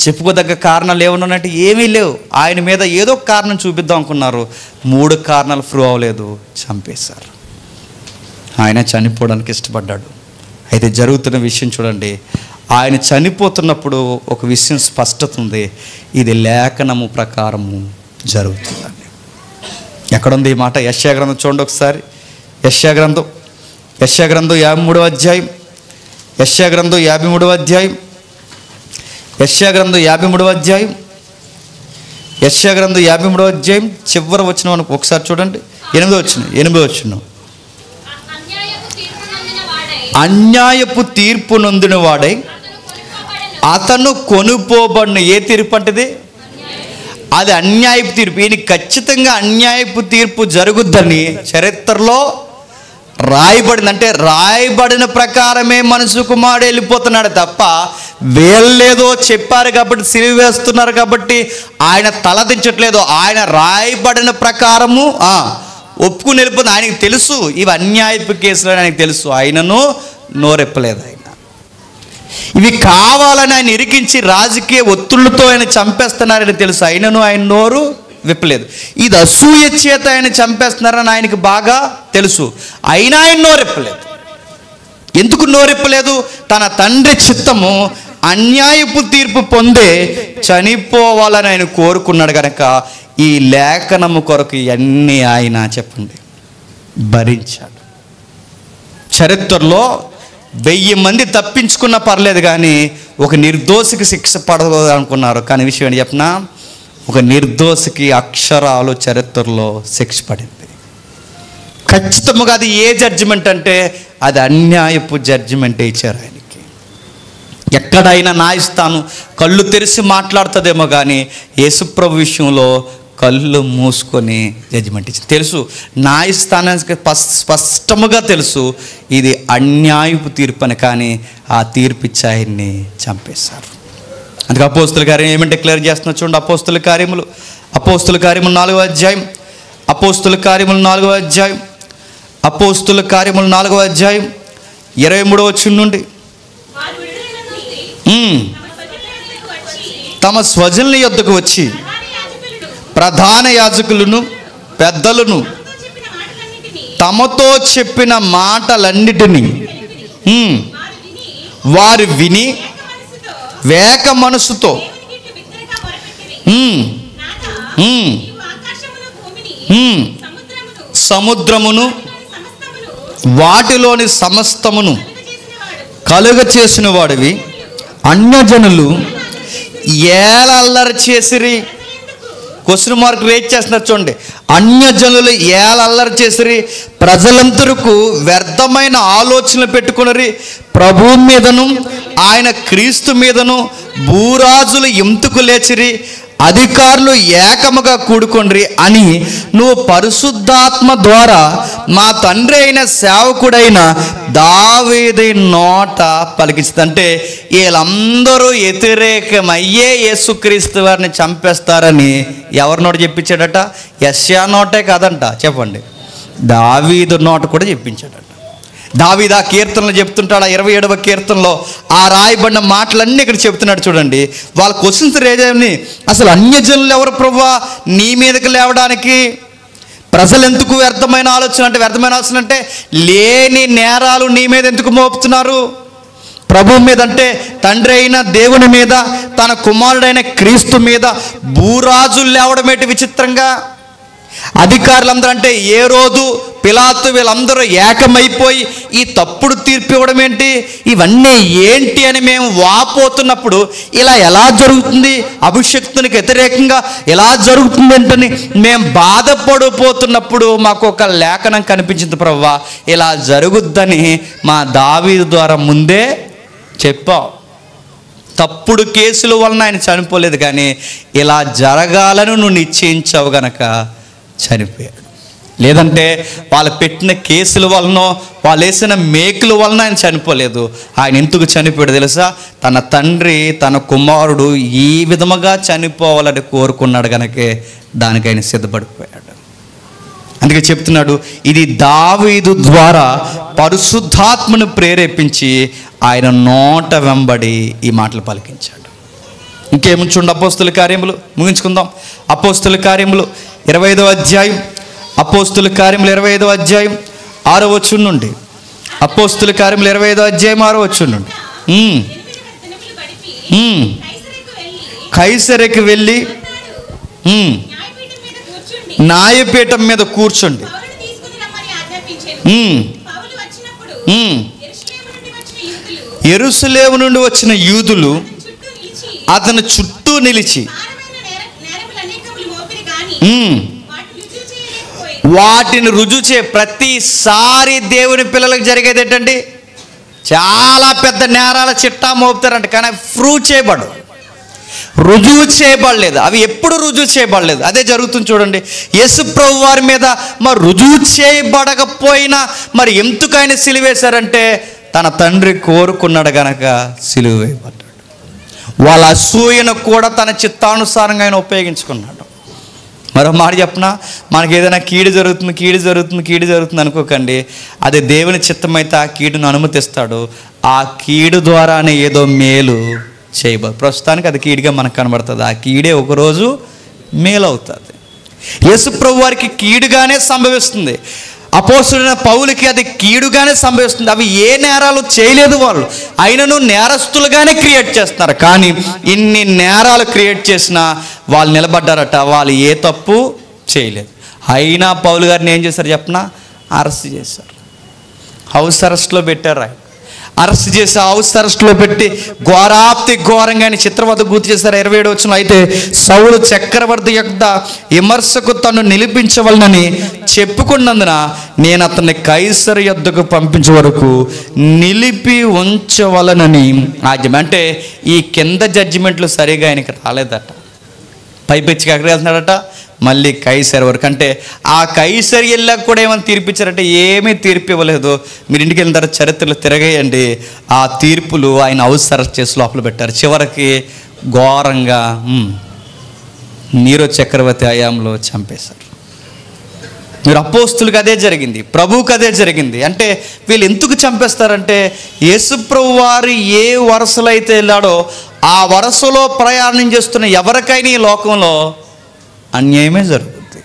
S1: చెప్పుకోదగ్గ కారణాలు ఏమన్నట్టు ఏమీ లేవు. ఆయన మీద ఏదో కారణం చూపిద్దాం అనుకున్నారు. 3 కారణాలు ప్రూవ్ అవ్వలేదు, చంపేశారు. ఆయన చనిపోవడానికి ఇష్టపడ్డాడు. అయితే జరుగుతున్న విషయం చూడండి, ఆయన చనిపోతున్నప్పుడు ఒక విషయం స్పష్టత ఉంది. ఇది లేఖనము ప్రకారము జరుగుతుందండి. ఎక్కడుంది ఈ మాట? యెషయా గ్రంథం చూడండి ఒకసారి. యెషయా గ్రంథం 53వ అధ్యాయం. యెషయా గ్రంథం 53వ అధ్యాయం. యెషయా గ్రంథం 53వ అధ్యాయం. యెషయా గ్రంథం 53వ అధ్యాయం చివరి వచనం మనకు ఒకసారి చూడండి. 8వ వచనం. అన్యాయపు తీర్పు నొందిన వాడై అతను కొనుపోబడిన. ఏ తీర్పు అంటది? అది అన్యాయపు తీర్పు. ఈయన ఖచ్చితంగా అన్యాయపు తీర్పు జరుగుద్దని చరిత్రలో రాయబడింది. అంటే రాయబడిన ప్రకారమే మనుషు కుమారుడు వెళ్ళిపోతున్నాడు తప్ప వీళ్ళేదో చెప్పారు కాబట్టి సిలువ వేస్తున్నారు కాబట్టి ఆయన తలదించట్లేదు. ఆయన రాయబడిన ప్రకారము ఒప్పుకుని వెళ్ళిపోతుంది. ఆయనకు తెలుసు ఇవి అన్యాయపు కేసులు అని ఆయనకు తెలుసు. ఆయనను నోరెప్పలేదు. ఆయన ఇవి కావాలని ఆయన ఇరికించి రాజకీయ ఒత్తిళ్లతో ఆయన చంపేస్తున్నారని తెలుసు. ఆయనను ఆయన నోరు విప్పలేదు. ఇది అసూయ చేత ఆయన చంపేస్తున్నారని ఆయనకు బాగా తెలుసు. అయినా ఆయన నోరెప్పలేదు. ఎందుకు నోరెప్పలేదు? తన తండ్రి చిత్తము అన్యాయపు తీర్పు పొందే చనిపోవాలని ఆయన కోరుకున్నాడు కనుక ఈ లేఖనము కొరకు ఇవన్నీ ఆయన చెప్పండి భరించాడు. చరిత్రలో 1000 మంది తప్పించుకున్నా పర్లేదు, కానీ ఒక నిర్దోషికి శిక్ష పడదు అనుకున్నారు. కానీ విషయం ఏంటి చెప్పనా, ఒక నిర్దోషికి అక్షరాలు చరిత్రలో శిక్ష పడింది. ఖచ్చితంగా అది ఏ జడ్జిమెంట్ అంటే అది అన్యాయపు జడ్జిమెంటే ఇచ్చారు ఆయనకి. ఎక్కడైనా నా ఇస్తాను కళ్ళు తెరిచి మాట్లాడుతుందేమో, కానీ యేసుప్రభు విషయంలో కళ్ళు మూసుకొని జడ్జిమెంట్ ఇచ్చింది. తెలుసు నా ఇస్తానానికి స్పష్టముగా తెలుసు ఇది అన్యాయపు తీర్పు అని, కానీ ఆ తీర్పు ఇచ్చి ఆయన్ని చంపేశారు. అందుకే అపోస్తుల కార్యం ఏమని డిక్లేర్ చేస్తున్నా చూడండి. అపోస్తుల కార్యములు 4వ అధ్యాయం. అపోస్తుల కార్యములు 4వ అధ్యాయం. అపోస్తుల కార్యములు 4వ అధ్యాయం 23వ వచనం నుండి తమ స్వజనుల యొద్దకు వచ్చి ప్రధాన యాజకులను పెద్దలను తమతో చెప్పిన మాటలన్నిటినీ వారు విని వేక మనసుతో సముద్రమును వాటిలోని సమస్తమును కలుగ చేసిన వాడివి అన్యజనులు ఏలల్లరి చేసిరి. క్వశ్చన్ మార్క్ రేట్ చేస్తున్నారు చూడండి. అన్యజనులు ఏలల్లరి చేసిరి, ప్రజలందరకు వ్యర్థమైన ఆలోచనలు పెట్టుకుని ప్రభువు మీదను ఆయన క్రీస్తు మీదను భూరాజులు ఎంతుకు లేచిరి. అధికారులు ఏకముగా కూడుకొండ్రి అని నువ్వు పరిశుద్ధాత్మ ద్వారా మా తండ్రి అయిన సేవకుడైన దావీదు నోట పలికించింది. అంటే వీళ్ళందరూ వ్యతిరేకమయ్యే యేసుక్రీస్తు వారిని చంపేస్తారని ఎవరి నోట చెప్పించాడట? యెషయా నోటే కాదంట, చెప్పండి, దావీదు నోట కూడా చెప్పించాడట. దావీదు ఆ కీర్తనలు చెప్తుంటాడు. ఆ 27వ కీర్తనలో ఆ రాయబడిన మాటలన్నీ ఇక్కడ చెప్తున్నాడు. చూడండి, వాళ్ళ క్వశ్చన్స్ రేజేమి, అసలు అన్యజనులు ఎవరు ప్రభువా నీ మీదకి లేవడానికి? ప్రజలు ఎందుకు వ్యర్థమైన ఆలోచన అంటే లేని నేరాలు నీ మీద ఎందుకు మోపుతున్నారు? ప్రభు మీద అంటే తండ్రి అయిన దేవుని మీద, తన కుమారుడైన క్రీస్తు మీద భూరాజులు లేవడం ఏంటి విచిత్రంగా? అధికారులందరూ అంటే ఏ రోజు పిలాతు వీళ్ళందరూ ఏకమైపోయి ఈ తప్పుడు తీర్పు ఇవ్వడం ఏంటి, ఇవన్నీ ఏంటి అని మేము వాపోతున్నప్పుడు ఇలా ఎలా జరుగుతుంది, అభిషక్తునికి వ్యతిరేకంగా ఎలా జరుగుతుంది ఏంటని మేము బాధపడిపోతున్నప్పుడు మాకు ఒక లేఖనం కనిపించింది, ప్రభువా ఇలా జరుగుద్దని మా దావీదు ద్వారా ముందే చెప్పాం. తప్పుడు కేసుల వలన ఆయన చనిపోలేదు, కానీ ఇలా జరగాలని నువ్వు నిశ్చయించావు గనక చనిపోయాడు. లేదంటే వాళ్ళు పెట్టిన కేసుల వలన, వాళ్ళు వేసిన మేకుల వలన ఆయన చనిపోలేదు. ఆయన ఎందుకు చనిపోయాడు తెలుసా? తన తండ్రి తన కుమారుడు ఈ విధముగా చనిపోవాలని కోరుకున్నాడు గనకే దానికి ఆయన సిద్ధపడిపోయాడు. అందుకే చెప్తున్నాడు, ఇది దావీదు ద్వారా పరిశుద్ధాత్మను ప్రేరేపించి ఆయన నోట వెంబడి ఈ మాటలు పలికించాడు. ఇంకేముంది చూడండి, అపోస్తుల కార్యములు ముగించుకుందాం. అపోస్తుల కార్యములు 25వ అధ్యాయం, అపోస్తుల కార్యములు 25వ అధ్యాయం 6వ వచనం నుండి, అపోస్తుల కార్యములు 25వ అధ్యాయం 6వ వచనం నుండి, కైసరికి వెళ్ళి న్యాయపీఠం మీద కూర్చుండి యెరూషలేము నుండి వచ్చిన యూదులు అతని చుట్టూ నిలిచి వాటిని రుజువు చే. ప్రతిసారి దేవుని పిల్లలకు జరిగేది ఏంటండి? చాలా పెద్ద నేరాల చిట్టా మోపుతారంట, కానీ ప్రూవ్ చేయబడు, రుజువు చేయబడలేదు. అవి ఎప్పుడు రుజువు చేయబడలేదు. అదే జరుగుతుంది చూడండి. యేసు ప్రభు వారి మీద మరి రుజువు చేయబడకపోయినా మరి ఎందుకు ఆయన సిలువేశారంటే తన తండ్రి కోరుకున్నాడు గనక సిలువ వేయబడ్డాడు. వాళ్ళ అసూయను కూడా తన చిత్తానుసారంగా ఆయన ఉపయోగించుకున్నాడు. మరో మాట చెప్పనా, మనకి ఏదైనా కీడు జరుగుతుంది అనుకోకండి. అది దేవుని చిత్తమైతే ఆ కీడును అనుమతిస్తాడు. ఆ కీడు ద్వారానే ఏదో మేలు చేయబోదు. ప్రస్తుతానికి అది కీడుగా మనకు కనబడుతుంది. ఆ కీడే ఒకరోజు మేలు అవుతుంది. యేసు ప్రభు వారికి కీడుగానే సంభవిస్తుంది. అపోస్తులైన పౌలుకి అది కీడుగానే సంభవిస్తుంది. అవి ఏ నేరాలు చేయలేదు వాళ్ళు, అయినను నేరస్తులుగానే క్రియేట్ చేస్తున్నారు. కానీ ఇన్ని నేరాలు క్రియేట్ చేసినా వాళ్ళు నిలబడ్డారట, వాళ్ళు ఏ తప్పు చేయలేదు. అయినా పౌలు గారిని ఏం చేశారు చెప్పనా? అరెస్ట్ చేశారు, హౌస్ అరెస్ట్లో పెట్టారు. ఆయన అరెస్ట్ చేసి హౌస్ అరెస్ట్లో పెట్టి ఘోరంగా ఆయన చిత్రవద గుర్తు చేశారు. 27వ వచనం, అయితే సౌలు చక్రవర్తి యొక్క విమర్శకు తను నిలిపించవలనని చెప్పుకున్నందున నేను అతన్ని కైసరు యొద్దకు పంపించే వరకు నిలిపి ఉంచవలనని ఆజ్ఞ. అంటే ఈ కింద జడ్జిమెంట్లు సరిగా ఆయనకి రాలేదట. పైపెచ్చికి ఎక్కడికి వెళ్తున్నాడట? మళ్ళీ కైసర్ వరకు. అంటే ఆ కైసర్ వెళ్ళాక కూడా ఏమైనా తీర్పిచ్చారంటే ఏమీ తీర్పు ఇవ్వలేదు. మీరు ఇంటికి వెళ్ళిన తర్వాత చరిత్రలు తిరగేయండి. ఆ తీర్పులు ఆయన హౌస్ అరెస్ట్ చేసి లోపల పెట్టారు. చివరికి ఘోరంగా నీరో చక్రవర్తి హయాంలో చంపేశారు. మీరు అపోస్తులకు అదే జరిగింది, ప్రభువుకి అదే జరిగింది. అంటే వీళ్ళు ఎందుకు చంపేస్తారంటే యేసు ప్రభు వారు ఏ వరుసలో అయితే వెళ్ళాడో ఆ వరుసలో ప్రయాణం చేస్తున్న ఎవరికైనా ఈ లోకంలో అన్యాయమే జరుగుతుంది.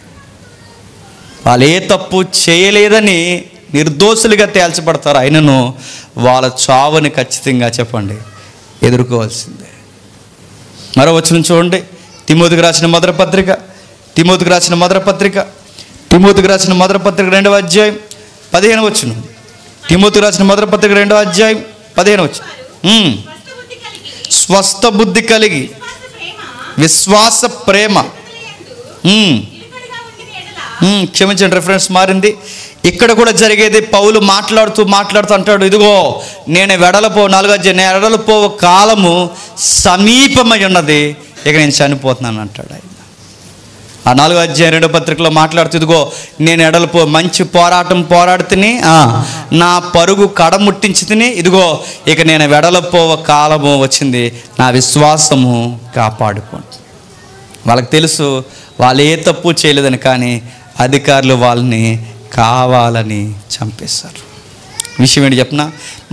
S1: వాళ్ళు ఏ తప్పు చేయలేదని నిర్దోషులుగా తేల్చబడతారు. అయినను వాళ్ళ చావుని ఖచ్చితంగా చెప్పండి ఎదుర్కోవాల్సిందే. మరో వచనం చూడండి, తిమోతికి రాసిన మొదటి పత్రిక 2వ అధ్యాయం 15వ వచనం. తిమోతికి రాసిన మొదటి పత్రిక 2వ అధ్యాయం 15వ వచనం. స్వస్థ బుద్ధి కలిగి విశ్వాస ప్రేమ. క్షమించండి, రెఫరెన్స్ మారింది. ఇక్కడ కూడా జరిగేది. పౌలు మాట్లాడుతూ అంటాడు, ఇదిగో నేను వెడలపో 4వ అధ్యాయం, నేను వెడలపో కాలము సమీపమై ఉన్నది, ఇక నేను చనిపోతున్నాను అంటాడు ఆయన. ఆ 4వ అధ్యాయం 2వ పత్రికలో మాట్లాడుతూ, ఇదిగో నేను ఎడలిపో మంచి పోరాటం పోరాడుతుని, నా పరుగు కడముట్టించి తిని, ఇదిగో ఇక నేను వెడలపోవ కాలము వచ్చింది, నా విశ్వాసము కాపాడుకోండి. వాళ్ళకి తెలుసు వాళ్ళు ఏ తప్పు చేయలేదని, కానీ అధికారులు వాళ్ళని కావాలని చంపేశారు. విషయం ఏంటి చెప్పిన,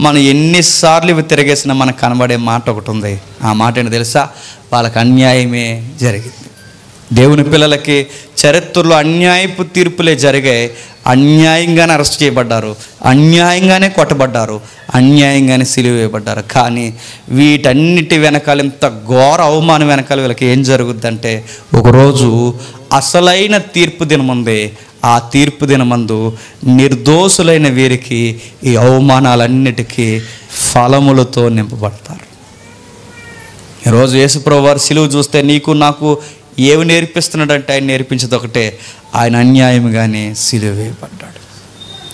S1: మనం ఎన్నిసార్లు ఇవి తిరగేసినా మనకు కనబడే మాట ఒకటి ఉంది. ఆ మాట ఏంటి తెలుసా? వాళ్ళకి అన్యాయమే జరిగింది. దేవుని పిల్లలకి చరిత్రలో అన్యాయపు తీర్పులే జరిగాయి. అన్యాయంగానే అరెస్ట్ చేయబడ్డారు, అన్యాయంగానే కొట్టబడ్డారు, అన్యాయంగానే సిలువ వేయబడ్డారు. కానీ వీటన్నిటి వెనకాల, ఇంత ఘోర అవమానం వెనకాల వీళ్ళకి ఏం జరుగుద్దంటే, ఒకరోజు అసలైన తీర్పు దినముందే, ఆ తీర్పు దినమందు నిర్దోషులైన వీరికి ఈ అవమానాలన్నిటికీ ఫలములతో నింపబడతారు. ఈరోజు యేసుప్రభువు వారు సిలువ చూస్తే నీకు నాకు ఏమి నేర్పిస్తున్నాడంటే, ఆయన నేర్పించేది ఒకటే, ఆయన అన్యాయంగానే సిలువ వేయబడ్డాడు.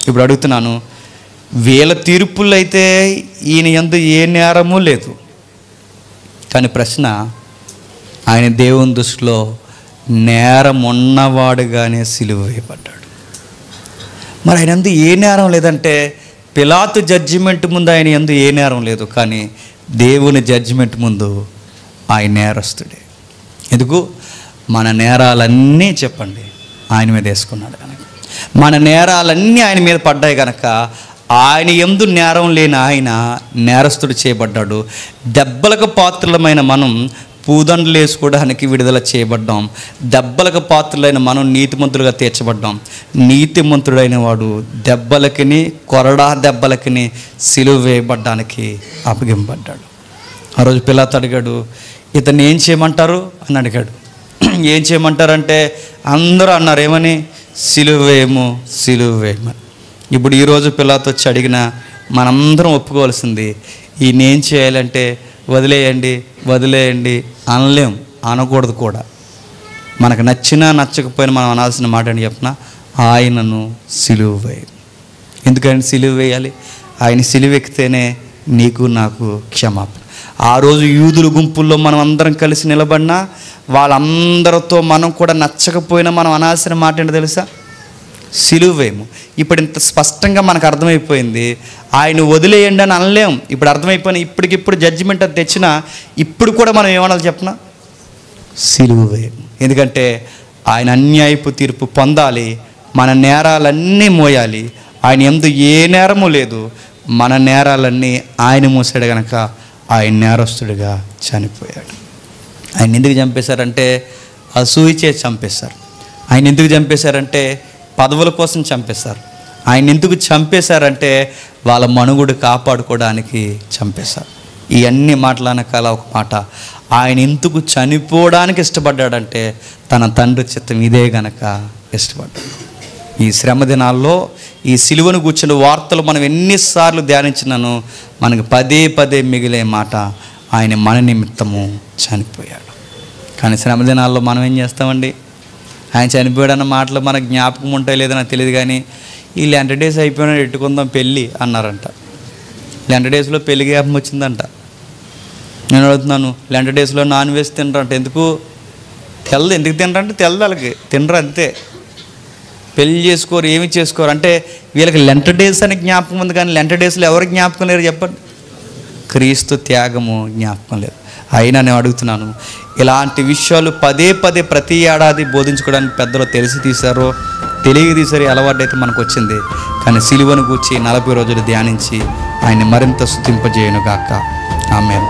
S1: ఇప్పుడు అడుగుతున్నాను, వీళ్ళ తీర్పుల్లో అయితే ఈయన యందు ఏ నేరము లేదు. కానీ ప్రశ్న, ఆయన దేవుని దృష్టిలో నేరం ఉన్నవాడుగానే సిలువ వేయబడ్డాడు. మరి ఆయన యందు ఏ నేరం లేదంటే, పిలాతు జడ్జిమెంట్ ముందు ఆయన యందు ఏ నేరం లేదు, కానీ దేవుని జడ్జిమెంట్ ముందు ఆయన నేరస్తుడే. ఎందుకు? మన నేరాలన్నీ చెప్పండి ఆయన మీద వేసుకున్నాడు కనుక, మన నేరాలన్నీ ఆయన మీద పడ్డాయి కనుక, ఆయన యందు నేరం లేని ఆయన నేరస్తుడు చేయబడ్డాడు. దెబ్బలకు పాత్రలమైన మనం పూదండలు వేసుకోవడానికి విడుదల చేయబడ్డాం. దెబ్బలకు పాత్రలైన మనం నీతిమంతులుగా తీర్చబడ్డాం. నీతిమంతుడైన వాడు దెబ్బలకిని, కొరడా దెబ్బలకిని సిలువ వేయబడ్డానికి అప్పగింపబడ్డాడు. ఆ రోజు పిలాతు అడిగాడు, ఇతన్ని ఏం చేయమంటారు అని అడిగాడు. ఏం చేయమంటారంటే అందరూ అన్నారు, ఏమని? సిలువ వేయము, సిలువ వేయమని. ఇప్పుడు ఈరోజు పిలాతు వచ్చి అడిగినా మనందరం ఒప్పుకోవాల్సింది, ఈయన ఏం చేయాలంటే వదిలేయండి, వదిలేయండి అనలేం, అనకూడదు కూడా. మనకు నచ్చినా నచ్చకపోయినా మనం అనాల్సిన మాట అని చెప్పిన, ఆయనను సిలువ వేయం. ఎందుకంటే సిలువ వేయాలి? ఆయన సిలువ ఎక్కితేనే నీకు నాకు క్షమాపణ. ఆ రోజు యూదుల గుంపుల్లో మనం అందరం కలిసి నిలబడినా, వాళ్ళందరితో మనం కూడా నచ్చకపోయినా మనం అనాల్సిన మాట ఏంటో తెలుసా? సిలువ వేయము. ఇప్పుడు ఇంత స్పష్టంగా మనకు అర్థమైపోయింది, ఆయన వదిలేయండి అని అనలేం. ఇప్పుడు అర్థమైపోయినా, ఇప్పటికిప్పుడు జడ్జిమెంట్ అది తెచ్చినా ఇప్పుడు కూడా మనం ఏమనాలి చెప్పిన? సిలువ వేయము. ఎందుకంటే ఆయన అన్యాయపు తీర్పు పొందాలి, మన నేరాలన్నీ మోయాలి. ఆయన యందు ఏ నేరము లేదు, మన నేరాలన్నీ ఆయన మోసాడు కనుక ఆయన నేరస్తుడిగా చనిపోయాడు. ఆయన ఎందుకు చంపేశారంటే అసూయ చేసి చంపేశారు. ఆయన ఎందుకు చంపేశారంటే పదవుల కోసం చంపేశారు. ఆయన ఎందుకు చంపేశారంటే వాళ్ళ మనుగుడు కాపాడుకోవడానికి చంపేశారు. ఇవన్నీ మాటలనకాల ఒక మాట, ఆయన ఎందుకు చనిపోవడానికి ఇష్టపడ్డాడంటే తన తండ్రి చిత్తం ఇదే గనక ఇష్టపడ్డాడు. ఈ శ్రమ దినాల్లో ఈ సిలువను కూర్చున్న వార్తలు మనం ఎన్నిసార్లు ధ్యానించినాను, మనకు పదే పదే మిగిలే మాట, ఆయన మన నిమిత్తము చనిపోయాడు. కానీ శ్రమ దినాల్లో మనం ఏం చేస్తామండి? ఆయన చనిపోయాడన్న మాటలు మనకు జ్ఞాపకం ఉంటాయి లేదో నాకు తెలియదు, కానీ ఈ లెంట డేస్ అయిపోయినా ఎట్టుకుందాం పెళ్ళి అన్నారంట. లెంట డేస్లో పెళ్లి జ్ఞాపకం వచ్చిందంట. నేను అడుగుతున్నాను, లెంట డేస్లో నాన్ వెజ్ తినరంట. ఎందుకు తెల్లదు? ఎందుకు తినరంటే తెల్లదు, వాళ్ళకి తినరు అంతే. పెళ్ళి చేసుకోరు, ఏమి చేసుకోరు. అంటే వీళ్ళకి లెంట డేస్ అని జ్ఞాపకం ఉంది, కానీ లెంట డేస్లో ఎవరికి జ్ఞాపకం లేరు చెప్పండి? క్రీస్తు త్యాగము జ్ఞాపకం లేదు. అయినా నేను అడుగుతున్నాను, ఇలాంటి విషయాలు పదే పదే ప్రతి ఏడాది బోధించుకోవడానికి పెద్దలు తెలిసి తీశారో తెలియ తీసారు, అలవాటు అయితే మనకు వచ్చింది. కానీ సిలువను గూర్చి 40 రోజులు ధ్యానించి ఆయన మరింత స్తుతింపజేయును గాక. ఆమేన్.